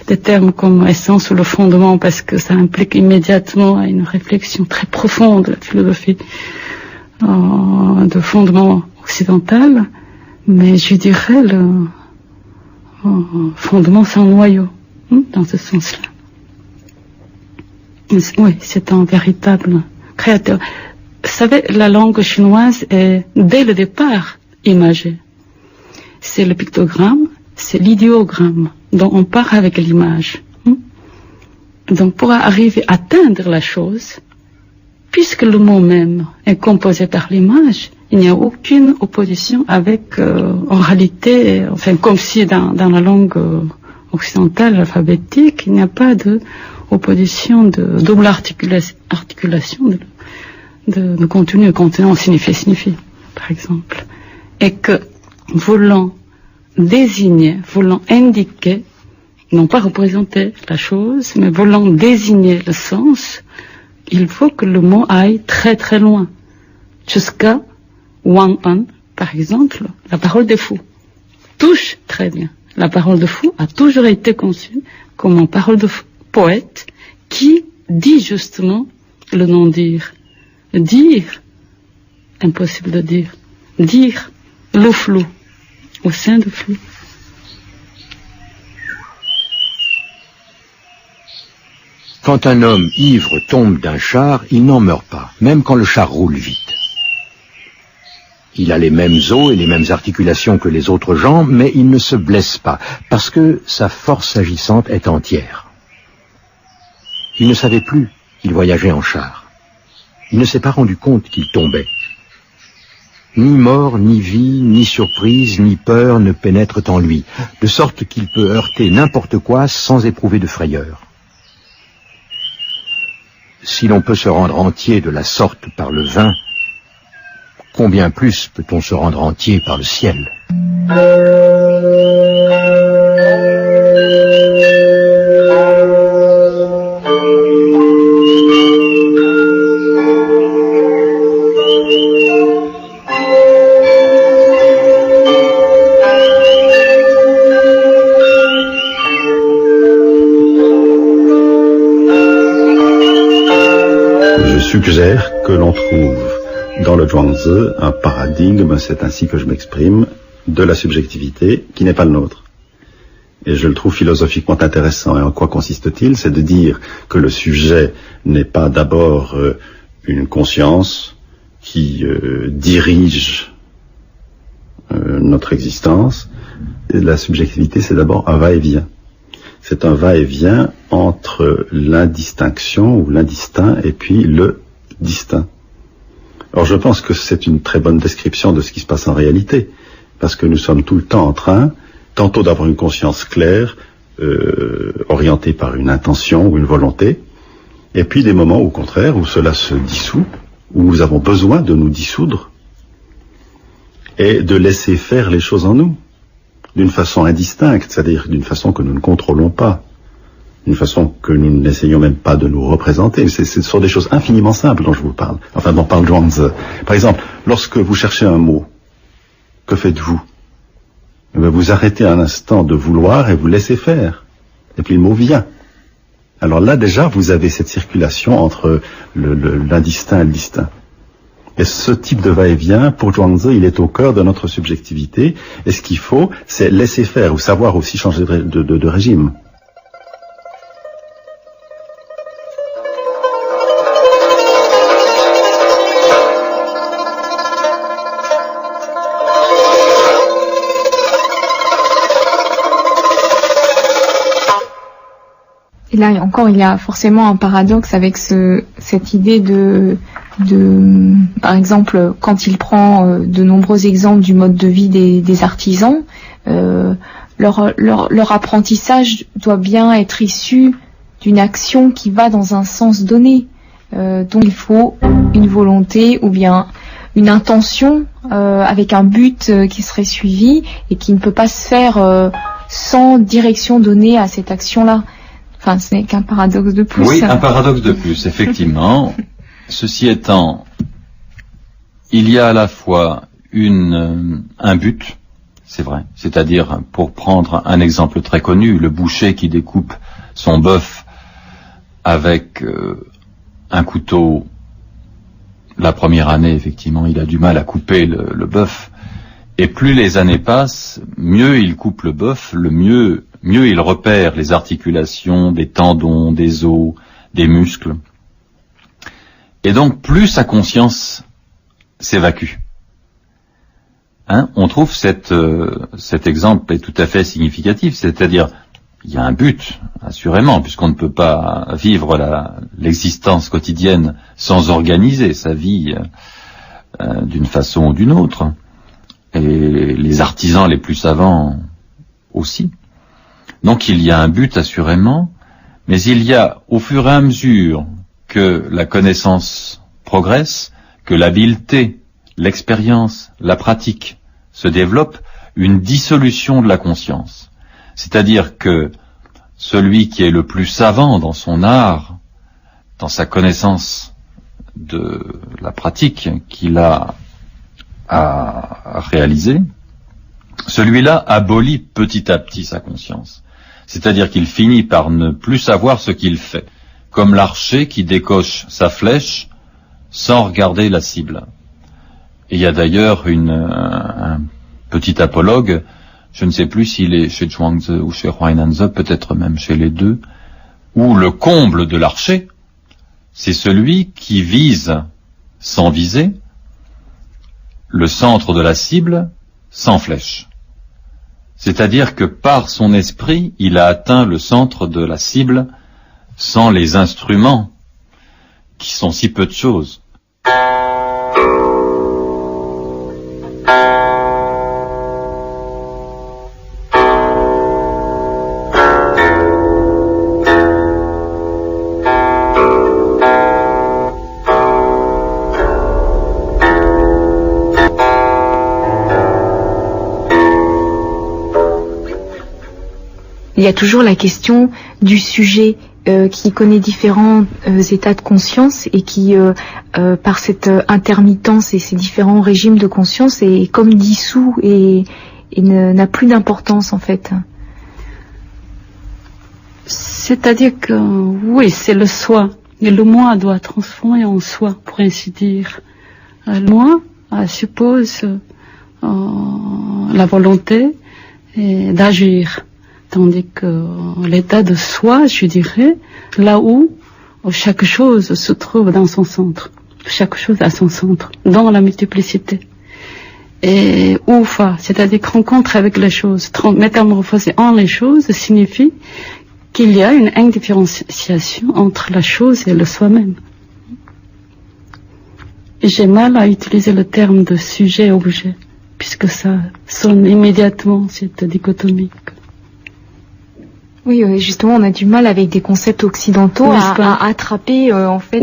des termes comme essence ou le fondement, parce que ça implique immédiatement une réflexion très profonde de la philosophie de fondement occidental. Mais je dirais le fondement sans noyau, dans ce sens-là. Oui, c'est un véritable créateur. Vous savez, la langue chinoise est, dès le départ, imagée. C'est le pictogramme, c'est l'idéogramme dont on part avec l'image. Donc, pour arriver à atteindre la chose, puisque le mot même est composé par l'image, il n'y a aucune opposition avec, en réalité, enfin, comme si dans la langue occidentale, alphabétique, il n'y a pas de opposition de double articulation de contenu. Contenant signifie, par exemple. Et que, voulant désigner, voulant indiquer, non pas représenter la chose, mais voulant désigner le sens, il faut que le mot aille très très loin, jusqu'à Wang An, par exemple, la parole des fous touche très bien. La parole de fou a toujours été conçue comme une parole de poète qui dit justement le non-dire. Dire, impossible de dire. Dire le flou, au sein du flou. Quand un homme ivre tombe d'un char, il n'en meurt pas, même quand le char roule vite. Il a les mêmes os et les mêmes articulations que les autres gens, mais il ne se blesse pas, parce que sa force agissante est entière. Il ne savait plus qu'il voyageait en char. Il ne s'est pas rendu compte qu'il tombait. Ni mort, ni vie, ni surprise, ni peur ne pénètrent en lui, de sorte qu'il peut heurter n'importe quoi sans éprouver de frayeur. Si l'on peut se rendre entier de la sorte par le vin, combien plus peut-on se rendre entier par le ciel? Je suggère que l'on trouve dans le Zhuangzi un paradigme, c'est ainsi que je m'exprime, de la subjectivité qui n'est pas le nôtre. Et je le trouve philosophiquement intéressant. Et en quoi consiste-t-il? C'est de dire que le sujet n'est pas d'abord une conscience qui dirige notre existence. Et la subjectivité, c'est d'abord un va-et-vient. C'est un va-et-vient entre l'indistinction ou l'indistinct et puis le distinct. Alors je pense que c'est une très bonne description de ce qui se passe en réalité, parce que nous sommes tout le temps en train, tantôt d'avoir une conscience claire, orientée par une intention ou une volonté, et puis des moments au contraire où cela se dissout, où nous avons besoin de nous dissoudre et de laisser faire les choses en nous, d'une façon indistincte, c'est-à-dire d'une façon que nous ne contrôlons pas, d'une façon que nous n'essayons même pas de nous représenter. Ce sont des choses infiniment simples dont je vous parle, enfin dont parle Zhuangzi. Par exemple, lorsque vous cherchez un mot, que faites-vous? Vous arrêtez un instant de vouloir et vous laissez faire, et puis le mot vient. Alors là déjà vous avez cette circulation entre l'indistinct et le distinct. Et ce type de va-et-vient, pour Zhuangzi, il est au cœur de notre subjectivité, et ce qu'il faut, c'est laisser faire, ou savoir aussi changer de régime. Et là encore, il y a forcément un paradoxe avec cette idée par exemple, quand il prend de nombreux exemples du mode de vie des artisans, leur apprentissage doit bien être issu d'une action qui va dans un sens donné. Donc il faut une volonté ou bien une intention avec un but qui serait suivi et qui ne peut pas se faire sans direction donnée à cette action-là. Enfin, ce n'est qu'un paradoxe de plus. Oui, un paradoxe de plus, effectivement. Ceci étant, il y a à la fois un but, c'est vrai, c'est-à-dire, pour prendre un exemple très connu, le boucher qui découpe son bœuf avec un couteau. La première année, effectivement, il a du mal à couper le bœuf, et plus les années passent, mieux il coupe le bœuf, mieux il repère les articulations des tendons, des os, des muscles. Et donc, plus sa conscience s'évacue. On trouve cet exemple est tout à fait significatif, c'est-à-dire, il y a un but, assurément, puisqu'on ne peut pas vivre l'existence quotidienne sans organiser sa vie d'une façon ou d'une autre. Et les artisans les plus savants aussi. Donc il y a un but assurément, mais il y a, au fur et à mesure que la connaissance progresse, que l'habileté, l'expérience, la pratique se développent, une dissolution de la conscience. C'est-à-dire que celui qui est le plus savant dans son art, dans sa connaissance de la pratique qu'il a à réaliser, celui-là abolit petit à petit sa conscience. C'est-à-dire qu'il finit par ne plus savoir ce qu'il fait, comme l'archer qui décoche sa flèche sans regarder la cible. Et il y a d'ailleurs un petit apologue, je ne sais plus s'il est chez Zhuangzi ou chez Huainanzi, peut-être même chez les deux, où le comble de l'archer, c'est celui qui vise sans viser, le centre de la cible sans flèche. C'est-à-dire que par son esprit, il a atteint le centre de la cible sans les instruments, qui sont si peu de choses. Il y a toujours la question du sujet qui connaît différents états de conscience et qui, par cette intermittence et ces différents régimes de conscience, est comme dissous et n'a plus d'importance en fait. C'est-à-dire que, oui, c'est le soi. Et le moi doit transformer en soi, pour ainsi dire. Le moi suppose la volonté d'agir. Tandis que l'état de soi, je dirais, là où chaque chose se trouve dans son centre. Chaque chose a son centre, dans la multiplicité. Et oufa, c'est-à-dire rencontre avec les choses, métamorphoser en les choses, signifie qu'il y a une indifférenciation entre la chose et le soi-même. Et j'ai mal à utiliser le terme de sujet-objet, puisque ça sonne immédiatement cette dichotomie. Oui, justement, on a du mal avec des concepts occidentaux à attraper en fait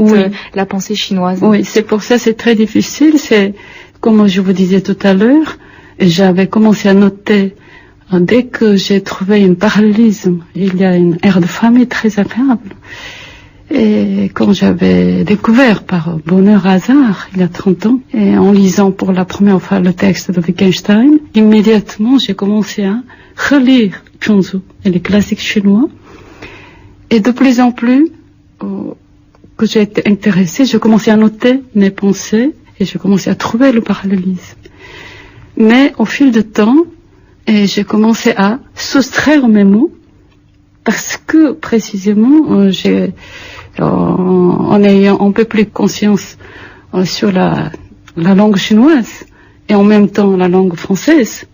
la pensée chinoise. Oui, c'est pour ça c'est très difficile. C'est comme je vous disais tout à l'heure, j'avais commencé à noter dès que j'ai trouvé un parallélisme. Il y a une ère de famille très agréable. Et quand j'avais découvert par bonheur hasard, il y a 30 ans, et en lisant pour la première fois le texte de Wittgenstein, immédiatement j'ai commencé à relire Zhuangzi et les classiques chinois. Et de plus en plus que j'ai été intéressée, je commençais à noter mes pensées et je commençais à trouver le parallélisme. Mais au fil du temps, j'ai commencé à soustraire mes mots parce que précisément en ayant un peu plus conscience sur la langue chinoise et en même temps la langue française,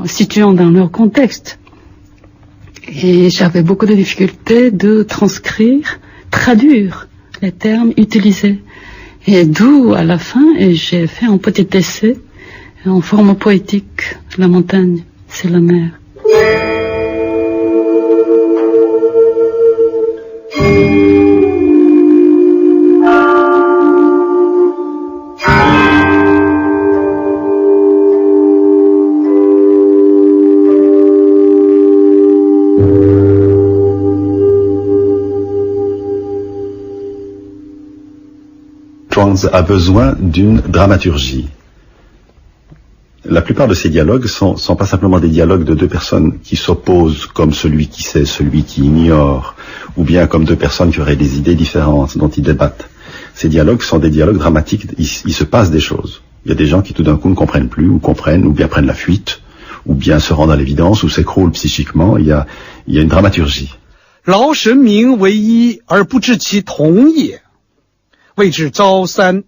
situant dans leur contexte. Et j'avais beaucoup de difficultés de transcrire, traduire les termes utilisés. Et d'où, à la fin, j'ai fait un petit essai en forme poétique. La montagne, c'est la mer. Zhuangzi a besoin d'une dramaturgie. La plupart de ces dialogues sont pas simplement des dialogues de deux personnes qui s'opposent comme celui qui sait, celui qui ignore, ou bien comme deux personnes qui auraient des idées différentes dont ils débattent. Ces dialogues sont des dialogues dramatiques, il se passe des choses. Il y a des gens qui tout d'un coup ne comprennent plus, ou comprennent, ou bien prennent la fuite, ou bien se rendent à l'évidence, ou s'écroulent psychiquement. Il y a une dramaturgie. 劳神明为一而不知其同也，谓之招三。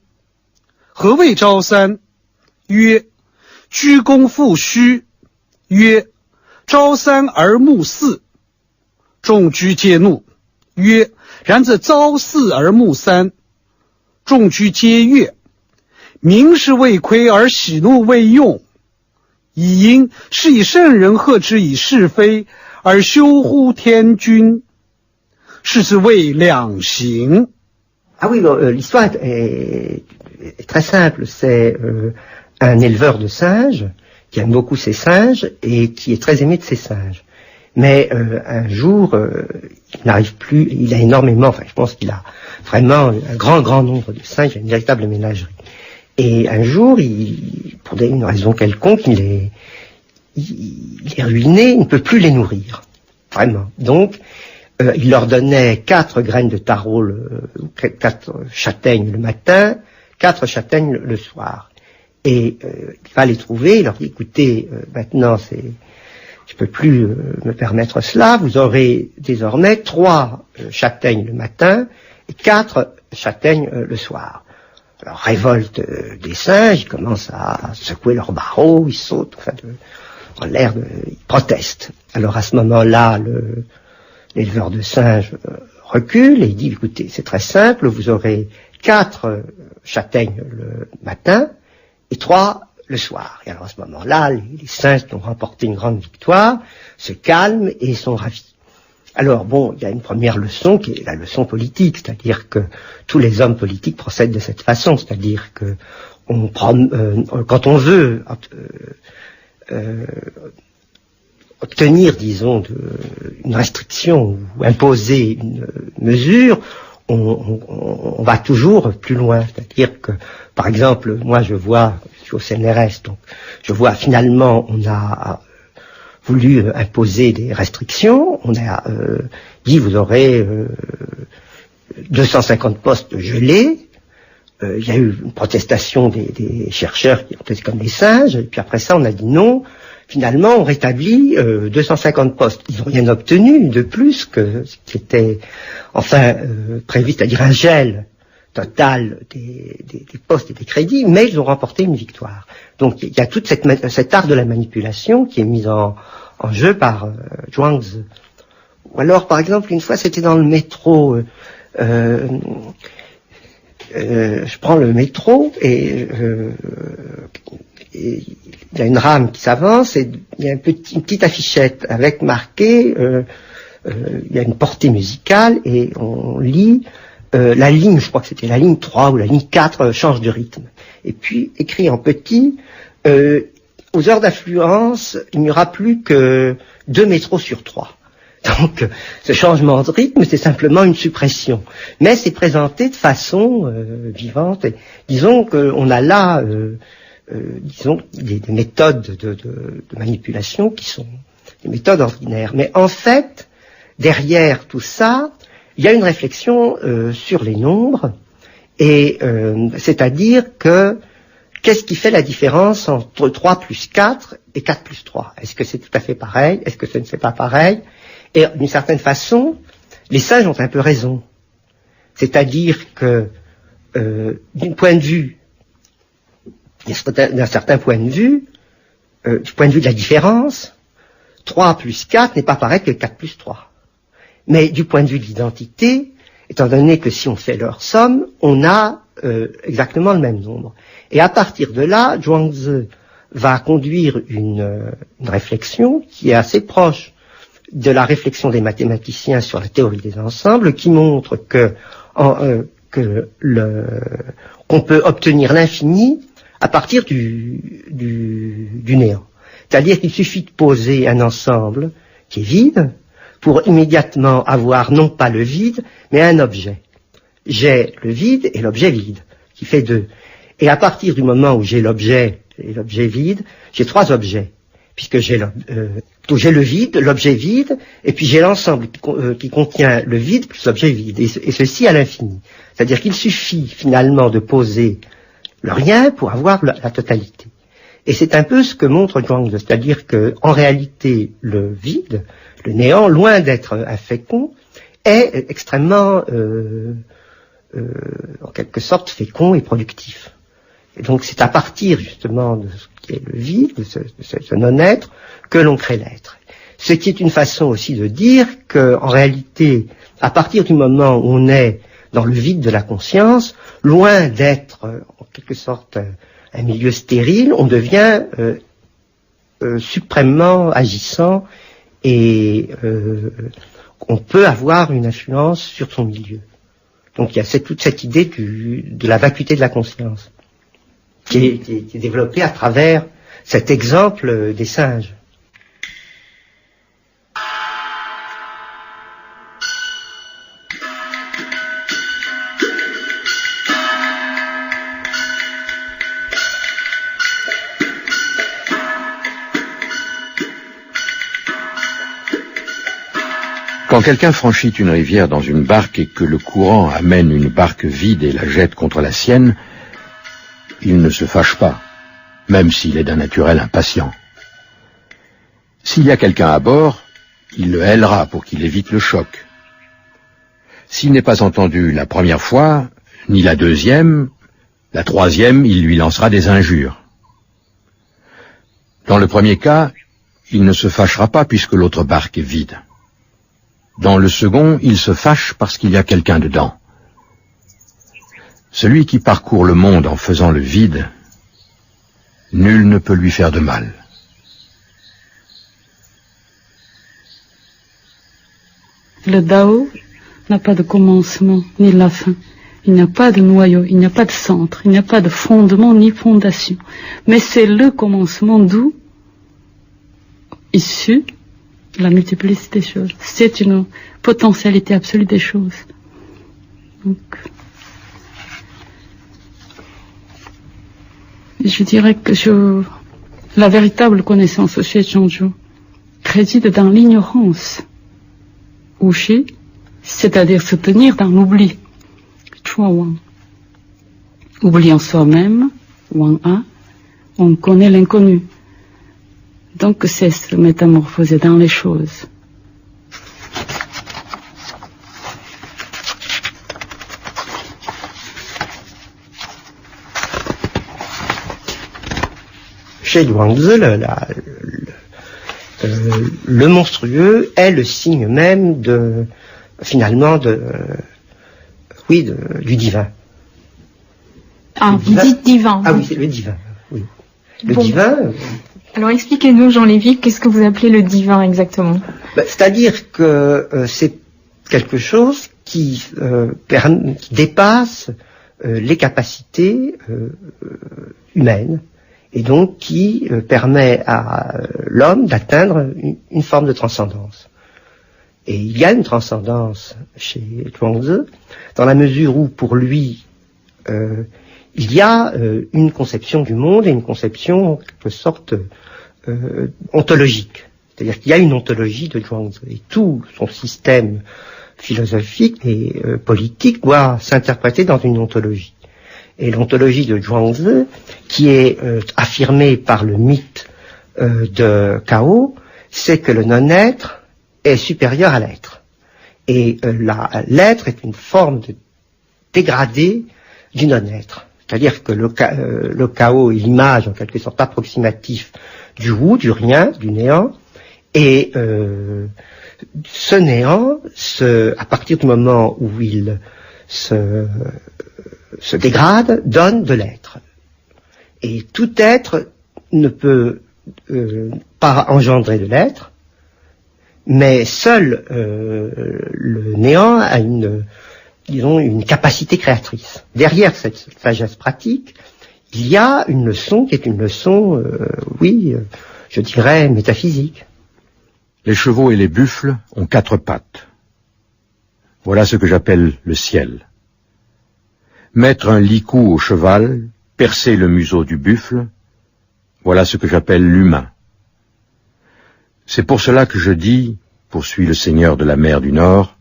何谓招三？曰：居功复虚。曰：招三而目四。众居皆怒。曰：然则招四而目三。众居皆悦。明是未亏而喜怒未用，以因是以圣人贺之以是非，而修乎天君，是之谓两行。 Ah oui, l'histoire est très simple. C'est un éleveur de singes qui aime beaucoup ses singes et qui est très aimé de ses singes. Mais un jour, il n'arrive plus, il a énormément, enfin je pense qu'il a vraiment un grand nombre de singes, il y a une véritable ménagerie. Et un jour, pour une raison quelconque, il est ruiné, il ne peut plus les nourrir. Vraiment. Donc, il leur donnait 4 graines de taro, 4 châtaignes le matin, 4 châtaignes le soir. Et il va les trouver, il leur dit, écoutez, maintenant je peux plus me permettre cela, vous aurez désormais 3 châtaignes le matin et 4 châtaignes le soir. Alors, révolte des singes, ils commencent à secouer leurs barreaux, ils sautent, en l'air, ils protestent. Alors à ce moment-là, l'éleveur de singes recule et il dit, écoutez, c'est très simple, vous aurez 4 châtaignes le matin et 3 le soir. Et alors à ce moment-là, les singes qui ont remporté une grande victoire se calment et sont ravis. Alors bon, il y a une première leçon qui est la leçon politique, c'est-à-dire que tous les hommes politiques procèdent de cette façon, c'est-à-dire que quand on veut obtenir, disons, une restriction ou imposer une mesure, on va toujours plus loin. C'est-à-dire que, par exemple, moi je suis au CNRS, donc je vois finalement on a voulu imposer des restrictions, on a dit vous aurez 250 postes gelés, il y a eu une protestation des chercheurs qui ont été comme des singes, et puis après ça on a dit non, finalement on rétablit 250 postes. Ils n'ont rien obtenu de plus que ce qui était prévu, c'est-à-dire un gel total des postes et des crédits, mais ils ont remporté une victoire. Donc il y a toute cet art de la manipulation qui est mis en jeu par Zhuangzi. Ou alors, par exemple, une fois c'était dans le métro, je prends le métro et il y a une rame qui s'avance et il y a une petite affichette avec marqué, il y a une portée musicale et on lit la ligne, je crois que c'était la ligne 3 ou la ligne 4 change de rythme. Et puis, écrit en petit, aux heures d'affluence, il n'y aura plus que 2 métros sur 3. Donc, ce changement de rythme, c'est simplement une suppression. Mais c'est présenté de façon vivante. Et disons qu'on a là, des méthodes de manipulation qui sont des méthodes ordinaires. Mais en fait, derrière tout ça, il y a une réflexion sur les nombres, et c'est-à-dire que qu'est-ce qui fait la différence entre 3 plus 4 et 4 plus 3 ? Est-ce que c'est tout à fait pareil ? Est-ce que ce ne c'est pas pareil ? Et d'une certaine façon, les singes ont un peu raison. C'est-à-dire que, d'un certain point de vue, du point de vue de la différence, 3 plus 4 n'est pas pareil que 4 plus 3. Mais du point de vue de l'identité, étant donné que si on fait leur somme, on a exactement le même nombre. Et à partir de là, Zhuangzi va conduire une réflexion qui est assez proche de la réflexion des mathématiciens sur la théorie des ensembles, qui montre qu'on peut obtenir l'infini à partir du néant. C'est-à-dire qu'il suffit de poser un ensemble qui est vide pour immédiatement avoir non pas le vide, mais un objet. J'ai le vide et l'objet vide, qui fait 2. Et à partir du moment où j'ai l'objet et l'objet vide, j'ai 3 objets, puisque j'ai le vide, l'objet vide, et puis j'ai l'ensemble qui contient le vide plus l'objet vide, et ceci à l'infini. C'est-à-dire qu'il suffit finalement de poser le rien pour avoir la totalité. Et c'est un peu ce que montre Zhuangzi, c'est-à-dire que en réalité le vide, le néant, loin d'être infécond, est extrêmement, en quelque sorte, fécond et productif. Et donc c'est à partir justement de ce qui est le vide, de ce non-être, que l'on crée l'être. Ce qui est une façon aussi de dire qu'en réalité, à partir du moment où on est dans le vide de la conscience, loin d'être en quelque sorte un milieu stérile, on devient suprêmement agissant et on peut avoir une influence sur son milieu. Donc il y a toute cette idée de la vacuité de la conscience qui est développée à travers cet exemple des singes. Quand quelqu'un franchit une rivière dans une barque et que le courant amène une barque vide et la jette contre la sienne, il ne se fâche pas, même s'il est d'un naturel impatient. S'il y a quelqu'un à bord, il le hèlera pour qu'il évite le choc. S'il n'est pas entendu la première fois, ni la deuxième, la troisième, il lui lancera des injures. Dans le premier cas, il ne se fâchera pas puisque l'autre barque est vide. Dans le second, il se fâche parce qu'il y a quelqu'un dedans. Celui qui parcourt le monde en faisant le vide, nul ne peut lui faire de mal. Le Dao n'a pas de commencement ni la fin. Il n'y a pas de noyau, il n'y a pas de centre, il n'y a pas de fondement ni fondation. Mais c'est le commencement d'où issu la multiplicité des choses. C'est une potentialité absolue des choses. Donc, je dirais que la véritable connaissance au Xie Zhongzhu réside dans l'ignorance. Ou Shi, c'est-à-dire se tenir dans l'oubli. Chua Wang. Oubliant soi-même, Wang A, on connaît l'inconnu. Donc c'est se métamorphoser dans les choses. Chez Zhuangzi, le monstrueux est le signe même du divin. Ah, vous dites divin. Ah oui, c'est le divin, oui. Le Bon. divin. Alors expliquez-nous, Jean Lévy, qu'est-ce que vous appelez le divin exactement? C'est-à-dire que c'est quelque chose qui dépasse les capacités humaines et donc qui permet à l'homme d'atteindre une forme de transcendance. Et il y a une transcendance chez Zhuangzi dans la mesure où pour lui il y a une conception du monde et une conception en quelque sorte ontologique. C'est-à-dire qu'il y a une ontologie de Zhuangzi et tout son système philosophique et politique doit s'interpréter dans une ontologie. Et l'ontologie de Zhuangzi, qui est affirmée par le mythe de Cao, c'est que le non-être est supérieur à l'être. Et l'être est une forme de dégradé du non-être. C'est-à-dire que le chaos est l'image en quelque sorte approximative du Wu, du rien, du néant, et ce néant, à partir du moment où il se dégrade, donne de l'être. Et tout être ne peut pas engendrer de l'être, mais seul le néant a une capacité créatrice. Derrière cette sagesse pratique, il y a une leçon qui est une leçon, je dirais, métaphysique. Les chevaux et les buffles ont 4 pattes. Voilà ce que j'appelle le ciel. Mettre un licou au cheval, percer le museau du buffle, voilà ce que j'appelle l'humain. C'est pour cela que je dis, poursuit le Seigneur de la mer du Nord,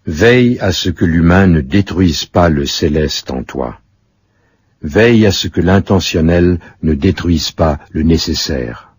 veille à ce que l'humain ne détruise pas le céleste en toi. Veille à ce que l'intentionnel ne détruise pas le nécessaire.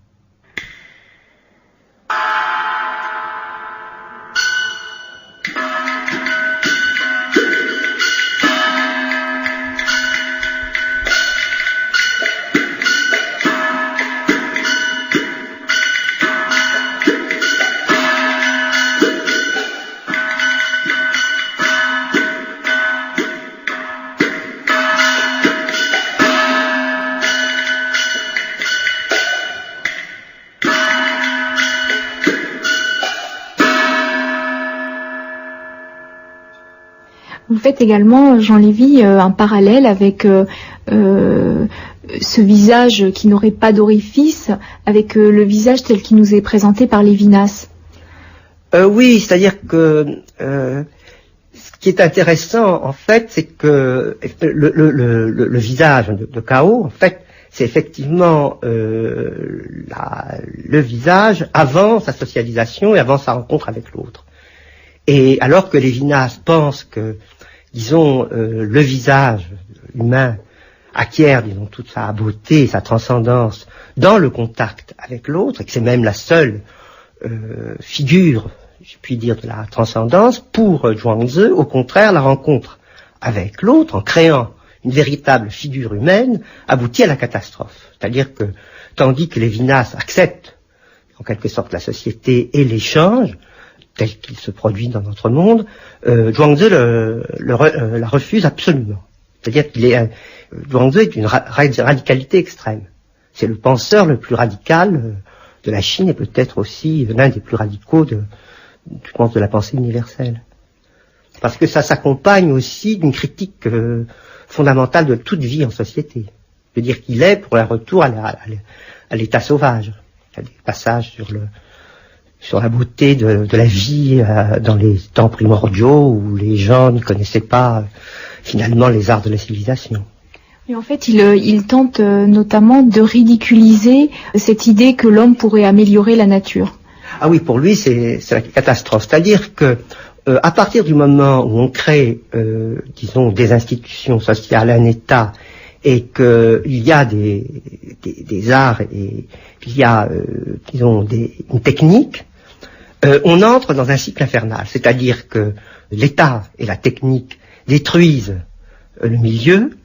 Vous faites également, Jean Lévy, un parallèle avec ce visage qui n'aurait pas d'orifice, avec le visage tel qu'il nous est présenté par Lévinas. Oui, c'est-à-dire que ce qui est intéressant, en fait, c'est que le visage de Cao, en fait, c'est effectivement le visage avant sa socialisation et avant sa rencontre avec l'autre. Et alors que Lévinas pense que, disons, le visage humain acquiert, disons, toute sa beauté, sa transcendance dans le contact avec l'autre, et que c'est même la seule figure, je puis dire, de la transcendance, pour Zhuangzi, au contraire, la rencontre avec l'autre, en créant une véritable figure humaine, aboutit à la catastrophe. C'est-à-dire que, tandis que Lévinas accepte, en quelque sorte, la société et l'échange, tel qu'il se produit dans notre monde, Zhuangzi la refuse absolument. C'est-à-dire Zhuangzi est d'une radicalité extrême. C'est le penseur le plus radical de la Chine et peut-être aussi l'un des plus radicaux de la pensée universelle. Parce que ça s'accompagne aussi d'une critique fondamentale de toute vie en société. Je veux dire qu'il est pour un retour à l'état sauvage. Il y a des passages sur la beauté de la vie dans les temps primordiaux où les gens ne connaissaient pas finalement les arts de la civilisation. Et en fait, il tente notamment de ridiculiser cette idée que l'homme pourrait améliorer la nature. Ah oui, pour lui, c'est la catastrophe. C'est-à-dire que à partir du moment où on crée, disons, des institutions sociales, un État, et qu'il y a des arts et il y a, disons, une technique, on entre dans un cycle infernal. C'est-à-dire que l'État et la technique détruisent le milieu,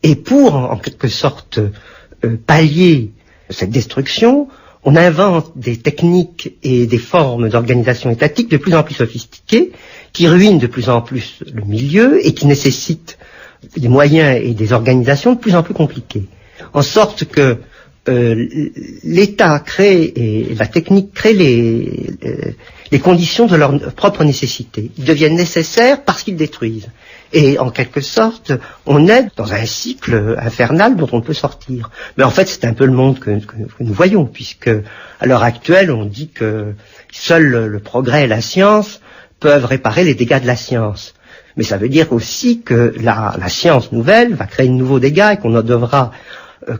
et pour, en quelque sorte, pallier cette destruction, on invente des techniques et des formes d'organisation étatique de plus en plus sophistiquées, qui ruinent de plus en plus le milieu et qui nécessitent des moyens et des organisations de plus en plus compliquées. En sorte que l'État crée et la technique crée les conditions de leur propre nécessité. Ils deviennent nécessaires parce qu'ils détruisent. Et en quelque sorte, on est dans un cycle infernal dont on ne peut sortir. Mais en fait, c'est un peu le monde que nous voyons, puisque à l'heure actuelle, on dit que seul le progrès et la science peuvent réparer les dégâts de la science. Mais ça veut dire aussi que la science nouvelle va créer de nouveaux dégâts et qu'on devra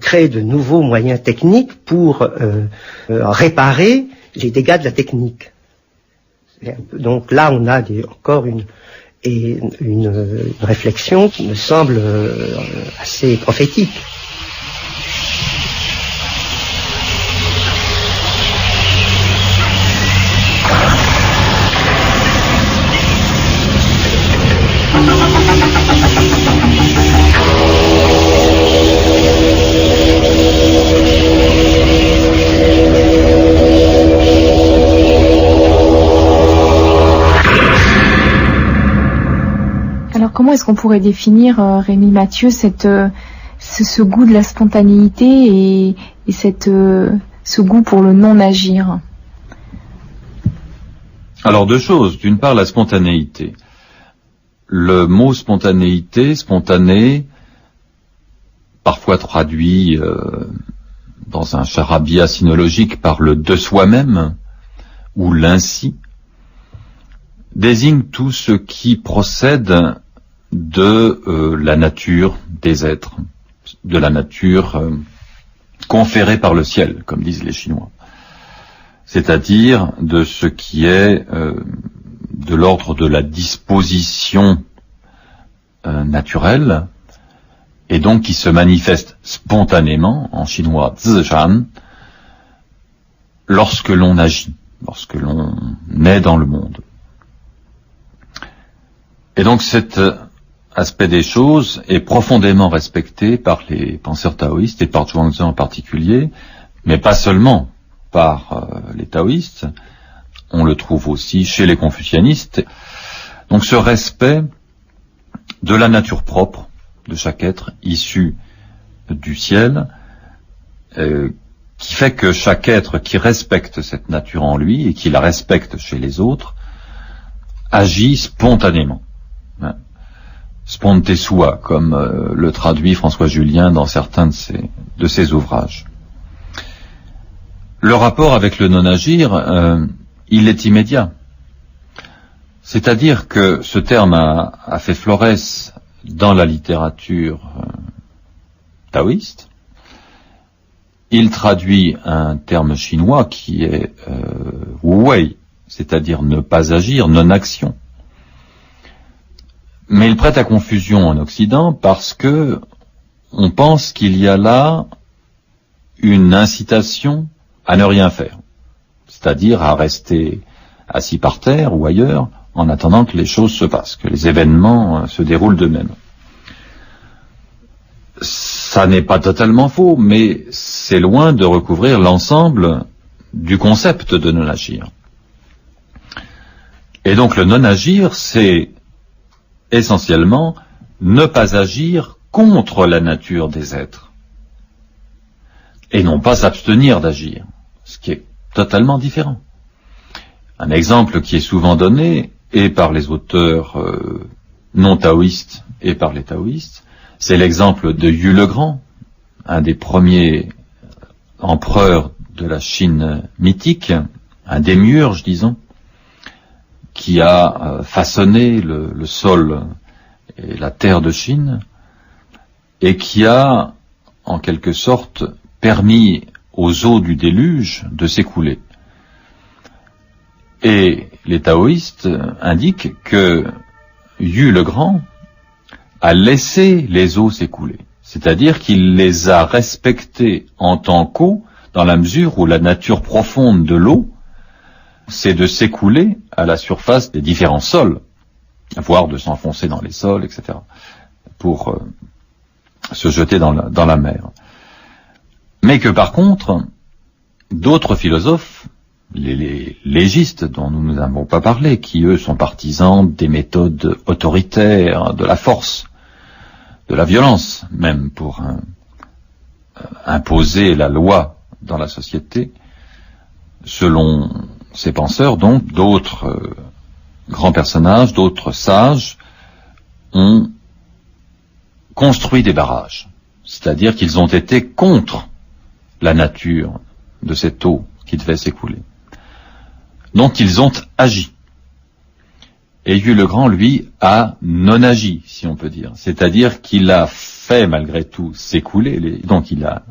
créer de nouveaux moyens techniques pour réparer les dégâts de la technique. Donc là, on a encore une réflexion qui me semble assez prophétique. Comment est-ce qu'on pourrait définir, Rémi Mathieu, ce goût de la spontanéité et ce goût pour le non-agir? Alors deux choses. D'une part, la spontanéité. Le mot spontanéité, spontané, parfois traduit dans un charabia sinologique par le de soi-même ou l'ainsi, désigne tout ce qui procède de la nature des êtres, de la nature conférée par le ciel, comme disent les Chinois. C'est-à-dire de ce qui est de l'ordre de la disposition naturelle, et donc qui se manifeste spontanément, en chinois zishan, lorsque l'on agit, lorsque l'on est dans le monde. Et donc cet aspect des choses est profondément respecté par les penseurs taoïstes et par Zhuangzi en particulier, mais pas seulement par les taoïstes, on le trouve aussi chez les confucianistes. Donc ce respect de la nature propre de chaque être issu du ciel, qui fait que chaque être qui respecte cette nature en lui et qui la respecte chez les autres, agit spontanément. Sponte sua, comme le traduit François Julien dans certains de ses ouvrages. Le rapport avec le non-agir, il est immédiat. C'est-à-dire que ce terme a fait florès dans la littérature taoïste. Il traduit un terme chinois qui est wu wei, c'est-à-dire ne pas agir, non-action. Mais il prête à confusion en Occident parce que on pense qu'il y a là une incitation à ne rien faire, c'est-à-dire à rester assis par terre ou ailleurs en attendant que les choses se passent, que les événements se déroulent d'eux-mêmes. Ça n'est pas totalement faux, mais c'est loin de recouvrir l'ensemble du concept de non-agir. Et donc le non-agir, c'est essentiellement ne pas agir contre la nature des êtres, et non pas s'abstenir d'agir, ce qui est totalement différent. Un exemple qui est souvent donné, et par les auteurs non taoïstes et par les taoïstes, c'est l'exemple de Yu le Grand, un des premiers empereurs de la Chine mythique, un démiurge, disons, qui a façonné le sol et la terre de Chine, et qui a, en quelque sorte, permis aux eaux du déluge de s'écouler. Et les taoïstes indiquent que Yu le Grand a laissé les eaux s'écouler, c'est-à-dire qu'il les a respectées en tant qu'eau, dans la mesure où la nature profonde de l'eau, c'est de s'écouler à la surface des différents sols, voire de s'enfoncer dans les sols, etc., pour se jeter dans la mer. Mais que par contre, d'autres philosophes, les légistes dont nous n'avons pas parlé, qui eux sont partisans des méthodes autoritaires, de la force, de la violence, même pour imposer la loi dans la société, selon ces penseurs, donc, d'autres grands personnages, d'autres sages, ont construit des barrages. C'est-à-dire qu'ils ont été contre la nature de cette eau qui devait s'écouler. Donc ils ont agi. Et Yu le Grand, lui, a non agi, si on peut dire. C'est-à-dire qu'il a fait, malgré tout, s'écouler. Donc il a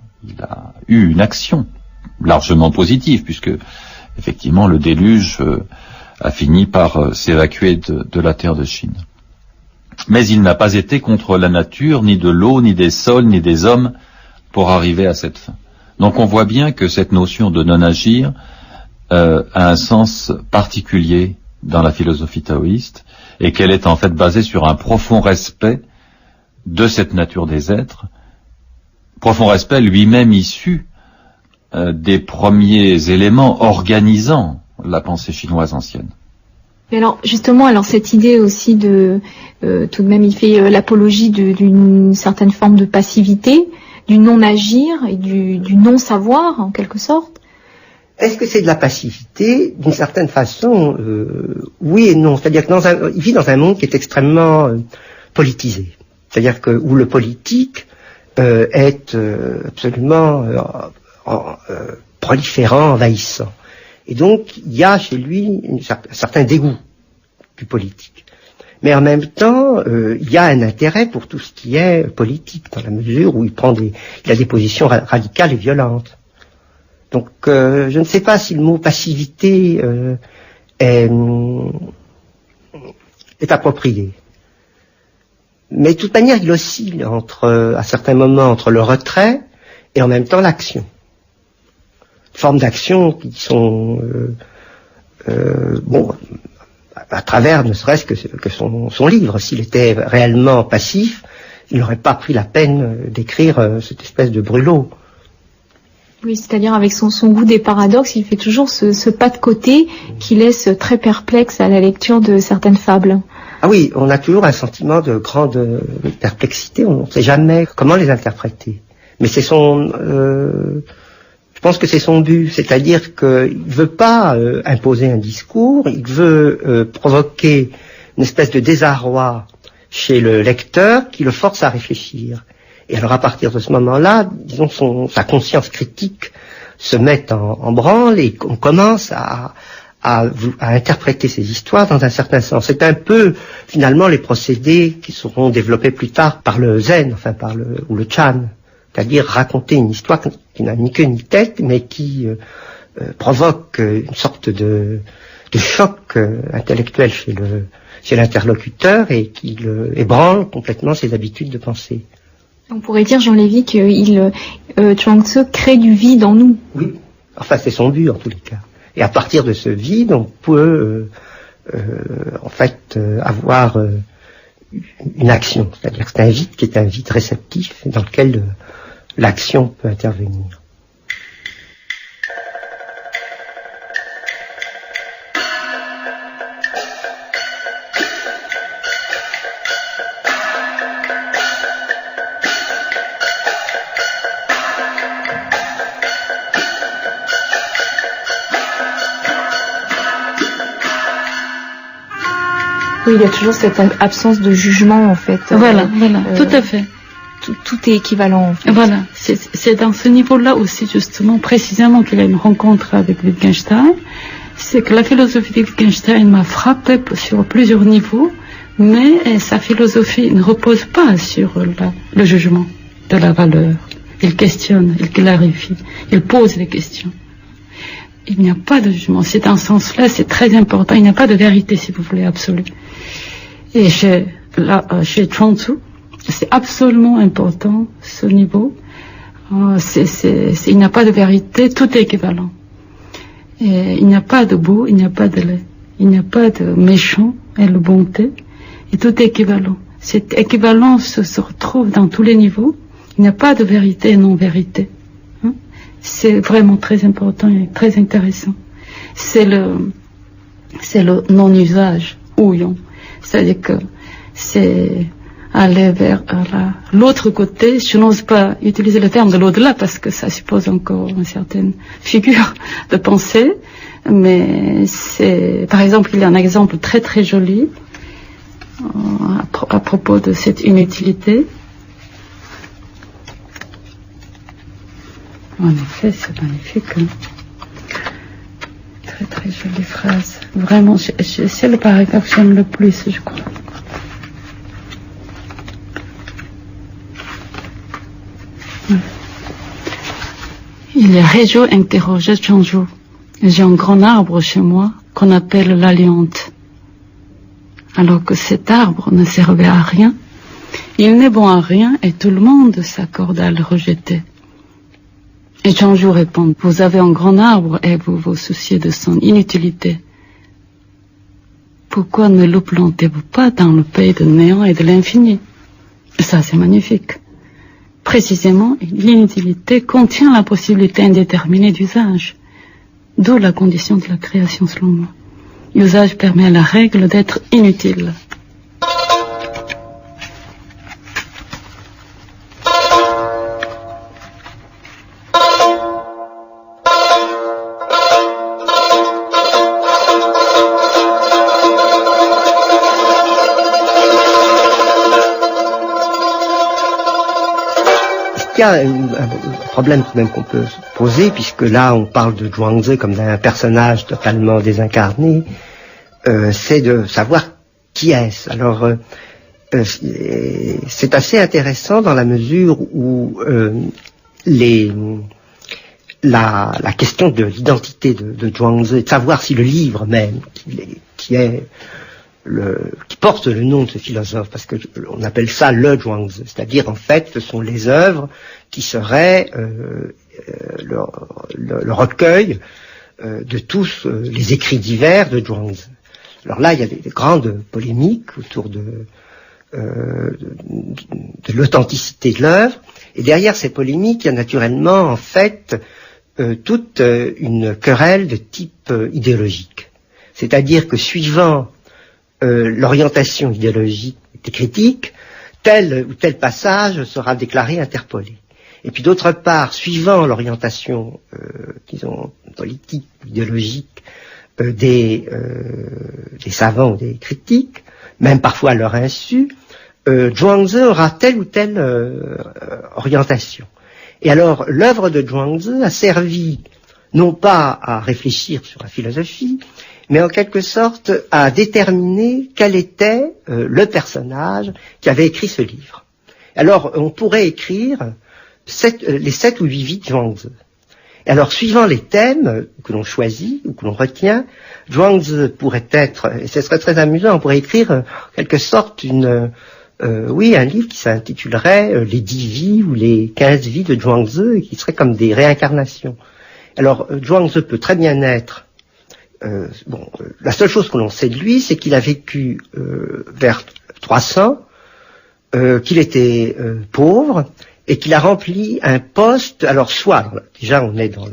eu une action largement positive, puisque, effectivement, le déluge a fini par s'évacuer de la terre de Chine. Mais il n'a pas été contre la nature, ni de l'eau, ni des sols, ni des hommes, pour arriver à cette fin. Donc on voit bien que cette notion de non-agir a un sens particulier dans la philosophie taoïste, et qu'elle est en fait basée sur un profond respect de cette nature des êtres, profond respect lui-même issu des premiers éléments organisant la pensée chinoise ancienne. Mais alors justement, cette idée aussi de tout de même, il fait l'apologie d'une certaine forme de passivité, du non-agir et du non-savoir en quelque sorte. Est-ce que c'est de la passivité? D'une certaine façon, oui et non. C'est-à-dire que il vit dans un monde qui est extrêmement politisé. C'est-à-dire que où le politique est absolument proliférant, envahissant. Et donc, il y a chez lui un certain dégoût du politique. Mais en même temps, il y a un intérêt pour tout ce qui est politique, dans la mesure où il a des positions radicales et violentes. Donc, je ne sais pas si le mot passivité est approprié. Mais de toute manière, il oscille à certains moments entre le retrait et en même temps l'action. Formes d'action qui sont à travers ne serait-ce que son livre. S'il était réellement passif, il n'aurait pas pris la peine d'écrire cette espèce de brûlot. Oui, c'est-à-dire avec son goût des paradoxes, il fait toujours ce pas de côté qui laisse très perplexe à la lecture de certaines fables. Ah oui, on a toujours un sentiment de grande perplexité, on ne sait jamais comment les interpréter. Mais c'est je pense que c'est son but, c'est-à-dire qu'il ne veut pas imposer un discours, il veut provoquer une espèce de désarroi chez le lecteur qui le force à réfléchir. Et alors à partir de ce moment-là, disons sa conscience critique se met en branle et on commence à interpréter ces histoires dans un certain sens. C'est un peu finalement les procédés qui seront développés plus tard par le zen, ou le chan. C'est-à-dire raconter une histoire qui n'a ni queue ni tête, mais qui provoque une sorte de choc intellectuel chez l'interlocuteur et qui ébranle complètement ses habitudes de pensée. On pourrait dire, Jean Lévy, que Chuang-Tzu crée du vide en nous. Oui, enfin c'est son but en tous les cas. Et à partir de ce vide, on peut en fait avoir une action. C'est-à-dire que c'est un vide qui est un vide réceptif dans lequel l'action peut intervenir. Oui, il y a toujours cette absence de jugement, en fait. Voilà, tout à fait. Tout est équivalent, en fait. Voilà, c'est dans ce niveau-là aussi, justement, précisément qu'il y a une rencontre avec Wittgenstein. C'est que la philosophie de Wittgenstein m'a frappé sur plusieurs niveaux, mais sa philosophie ne repose pas sur le jugement de la valeur. Il questionne, il clarifie, il pose les questions. Il n'y a pas de jugement. C'est dans ce sens-là, c'est très important. Il n'y a pas de vérité, si vous voulez, absolue. Et chez Chuang-Tzu, c'est absolument important, ce niveau. Il n'y a pas de vérité, tout est équivalent. Et il n'y a pas de beau, il n'y a pas de laid. Il n'y a pas de méchant et de bonté. Et tout est équivalent. Cette équivalence se retrouve dans tous les niveaux. Il n'y a pas de vérité et non-vérité. C'est vraiment très important et très intéressant. C'est le non-usage, ouillon. C'est-à-dire que c'est aller vers l'autre côté. Je n'ose pas utiliser le terme de l'au-delà parce que ça suppose encore une certaine figure de pensée. Mais c'est, par exemple, il y a un exemple très très joli à propos de cette inutilité. En effet, c'est magnifique. Très très jolie phrase. Vraiment, c'est le paragraphe que j'aime le plus, je crois. Il y a Régio interrogé Chuang-Tzu. J'ai un grand arbre chez moi qu'on appelle l'Alliante. Alors que cet arbre ne servait à rien, il n'est bon à rien et tout le monde s'accorde à le rejeter. Et Chuang-Tzu répond, vous avez un grand arbre et vous vous souciez de son inutilité. Pourquoi ne le plantez-vous pas dans le pays de néant et de l'infini? Ça, c'est magnifique. Précisément, l'inutilité contient la possibilité indéterminée d'usage, d'où la condition de la création selon moi. L'usage permet à la règle d'être inutile. Il y a un problème tout de même qu'on peut se poser, puisque là on parle de Zhuangzi comme d'un personnage totalement désincarné, c'est de savoir qui est-ce. Alors c'est assez intéressant dans la mesure où la question de l'identité de Zhuangzi, de savoir si le livre même, qui porte le nom de ce philosophe, parce que on appelle ça le Zhuangzi, c'est-à-dire en fait ce sont les œuvres qui seraient le recueil de tous les écrits divers de Zhuangzi. Alors là il y a des grandes polémiques autour de l'authenticité de l'œuvre, et derrière ces polémiques il y a naturellement en fait toute une querelle de type idéologique, c'est-à-dire que suivant l'orientation idéologique et critique, tel ou tel passage sera déclaré interpolé. Et puis d'autre part, suivant l'orientation, disons, politique, idéologique des savants ou des critiques, même parfois à leur insu, Zhuangzi aura telle ou telle orientation. Et alors, l'œuvre de Zhuangzi a servi non pas à réfléchir sur la philosophie, mais en quelque sorte à déterminer quel était le personnage qui avait écrit ce livre. Alors, on pourrait écrire les 7 ou 8 vies de Zhuangzi. Et alors, suivant les thèmes que l'on choisit ou que l'on retient, Zhuangzi pourrait être, et ce serait très amusant, on pourrait écrire en quelque sorte un livre qui s'intitulerait Les 10 vies ou les 15 vies de Zhuangzi, qui serait comme des réincarnations. Alors, Zhuangzi peut très bien être, la seule chose que l'on sait de lui, c'est qu'il a vécu vers 300, qu'il était pauvre, et qu'il a rempli un poste, alors soit, déjà on est dans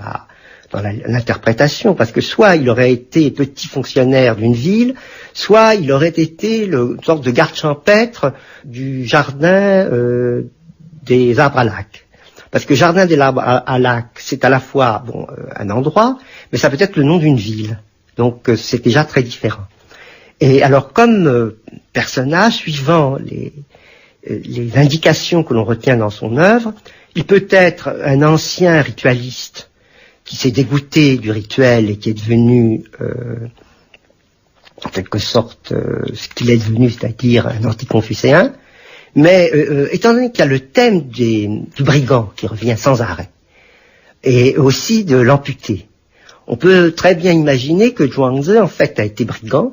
l'interprétation, parce que soit il aurait été petit fonctionnaire d'une ville, soit il aurait été une sorte de garde champêtre du jardin des arbres à lac. Parce que jardin des arbres à lac, c'est à la fois un endroit, mais ça peut être le nom d'une ville. Donc c'est déjà très différent. Et alors comme personnage, suivant les indications que l'on retient dans son œuvre, il peut être un ancien ritualiste qui s'est dégoûté du rituel et qui est devenu en quelque sorte ce qu'il est devenu, c'est-à-dire un anticonfucéen, mais étant donné qu'il y a le thème du brigand qui revient sans arrêt, et aussi de l'amputé, on peut très bien imaginer que Zhuangzi en fait a été brigand,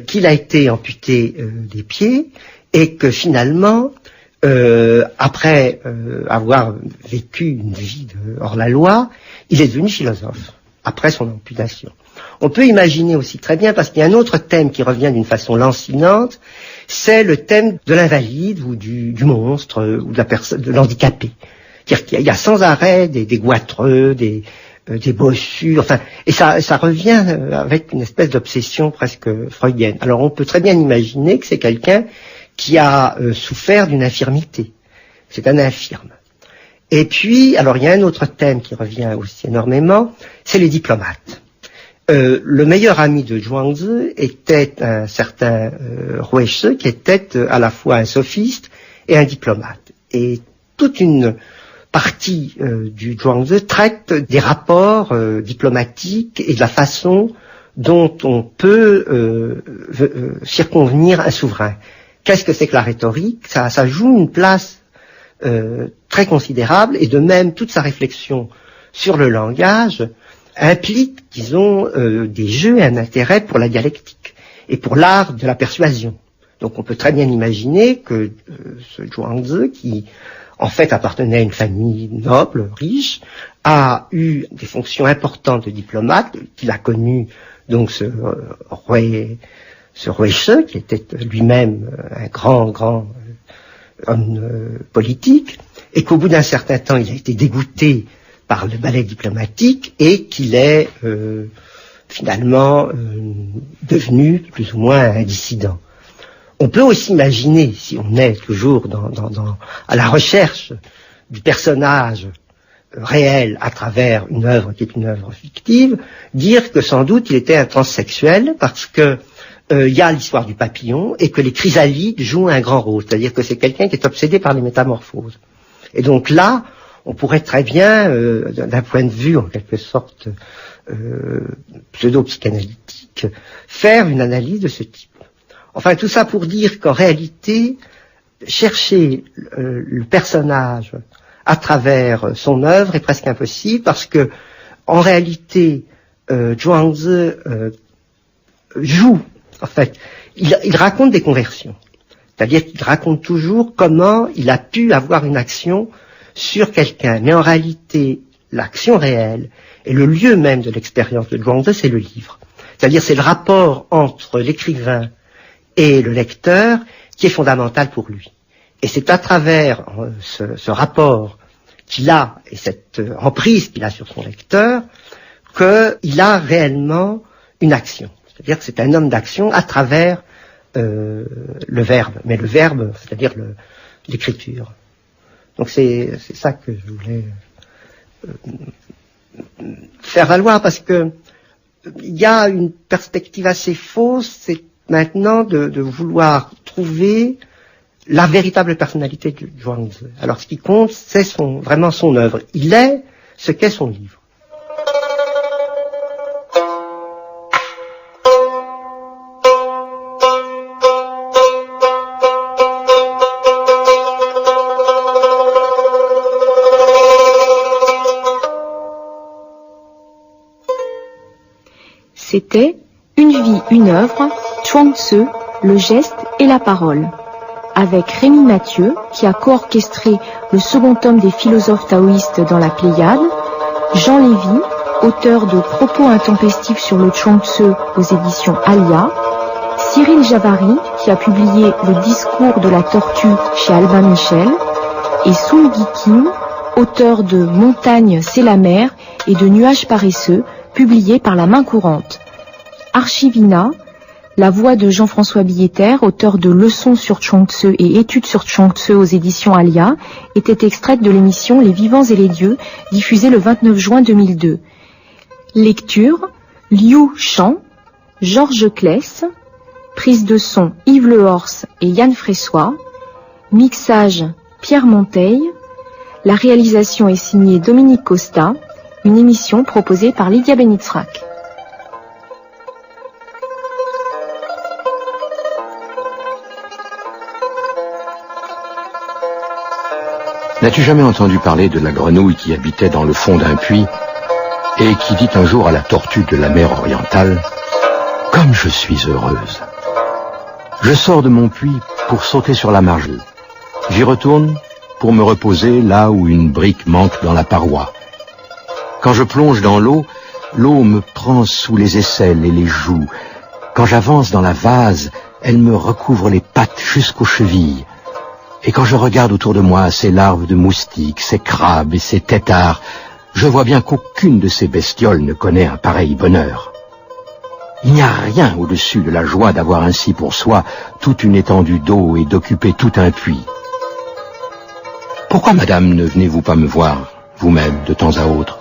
qu'il a été amputé des pieds, et que finalement, après avoir vécu une vie hors la loi, il est devenu philosophe, après son amputation. On peut imaginer aussi très bien, parce qu'il y a un autre thème qui revient d'une façon lancinante, c'est le thème de l'invalide, ou du monstre, ou de l'handicapé. C'est-à-dire qu'il y a sans arrêt des goitreux, des bossus, enfin, et ça revient avec une espèce d'obsession presque freudienne. Alors on peut très bien imaginer que c'est quelqu'un qui a souffert d'une infirmité. C'est un infirme. Et puis, alors il y a un autre thème qui revient aussi énormément, c'est les diplomates. Le meilleur ami de Zhuangzi était un certain Rueshi, qui était à la fois un sophiste et un diplomate. Et toute une partie du Zhuangzi traite des rapports diplomatiques et de la façon dont on peut circonvenir un souverain. Qu'est-ce que c'est que la rhétorique ? Ça joue une place très considérable, et de même toute sa réflexion sur le langage implique, disons, des jeux et un intérêt pour la dialectique et pour l'art de la persuasion. Donc on peut très bien imaginer que ce Zhuangzi, qui en fait appartenait à une famille noble, riche, a eu des fonctions importantes de diplomate, qu'il a connu donc ce Rueshi, qui était lui-même un grand homme politique, et qu'au bout d'un certain temps, il a été dégoûté par le ballet diplomatique, et qu'il est finalement devenu plus ou moins un dissident. On peut aussi imaginer, si on est toujours à la recherche du personnage réel à travers une œuvre qui est une œuvre fictive, dire que sans doute il était un transsexuel, parce que il y a l'histoire du papillon, et que les chrysalides jouent un grand rôle, c'est-à-dire que c'est quelqu'un qui est obsédé par les métamorphoses. Et donc là, on pourrait très bien, d'un point de vue en quelque sorte pseudo-psychanalytique, faire une analyse de ce type. Enfin, tout ça pour dire qu'en réalité, chercher le personnage à travers son œuvre est presque impossible, parce que en réalité, Zhuangzi joue. En fait, il raconte des conversions. C'est-à-dire qu'il raconte toujours comment il a pu avoir une action sur quelqu'un. Mais en réalité, l'action réelle et le lieu même de l'expérience de Zhuangzi, c'est le livre. C'est-à-dire c'est le rapport entre l'écrivain et le lecteur qui est fondamental pour lui. Et c'est à travers ce rapport qu'il a, et cette emprise qu'il a sur son lecteur, qu'il a réellement une action. C'est-à-dire que c'est un homme d'action à travers le verbe, mais le verbe, c'est-à-dire l'écriture. Donc c'est ça que je voulais faire valoir, parce que il y a une perspective assez fausse, c'est maintenant de vouloir trouver la véritable personnalité de Zhuangzi. Alors ce qui compte, c'est vraiment son œuvre. Il est ce qu'est son livre. c'était Une vie, une œuvre, Chuang Tzu, le geste et la parole, avec Rémi Mathieu, qui a co-orchestré le second tome des philosophes taoïstes dans la Pléiade, Jean Lévy, auteur de Propos intempestifs sur le Chuang Tzu aux éditions Alia, Cyril Javary, qui a publié Le discours de la tortue chez Albin Michel, et Sung Gi Kim, auteur de Montagne, c'est la mer et de Nuages paresseux, publié par La Main courante. Archivina, la voix de Jean-François Billetter, auteur de Leçons sur Chuang Tzu et Études sur Chuang Tzu aux éditions Alia, était extraite de l'émission Les Vivants et les Dieux, diffusée le 29 juin 2002. Lecture, Liu Shan, Georges Claes, prise de son Yves Lehorst et Yann Fressois, mixage Pierre Monteil, la réalisation est signée Dominique Costa, une émission proposée par Lydia Benitzrak. N'as-tu jamais entendu parler de la grenouille qui habitait dans le fond d'un puits et qui dit un jour à la tortue de la mer orientale « Comme je suis heureuse ! Je sors de mon puits pour sauter sur la marge. J'y retourne pour me reposer là où une brique manque dans la paroi. Quand je plonge dans l'eau, l'eau me prend sous les aisselles et les joues. Quand j'avance dans la vase, elle me recouvre les pattes jusqu'aux chevilles. Et quand je regarde autour de moi ces larves de moustiques, ces crabes et ces têtards, je vois bien qu'aucune de ces bestioles ne connaît un pareil bonheur. Il n'y a rien au-dessus de la joie d'avoir ainsi pour soi toute une étendue d'eau et d'occuper tout un puits. Pourquoi, madame, ne venez-vous pas me voir, vous-même, de temps à autre ?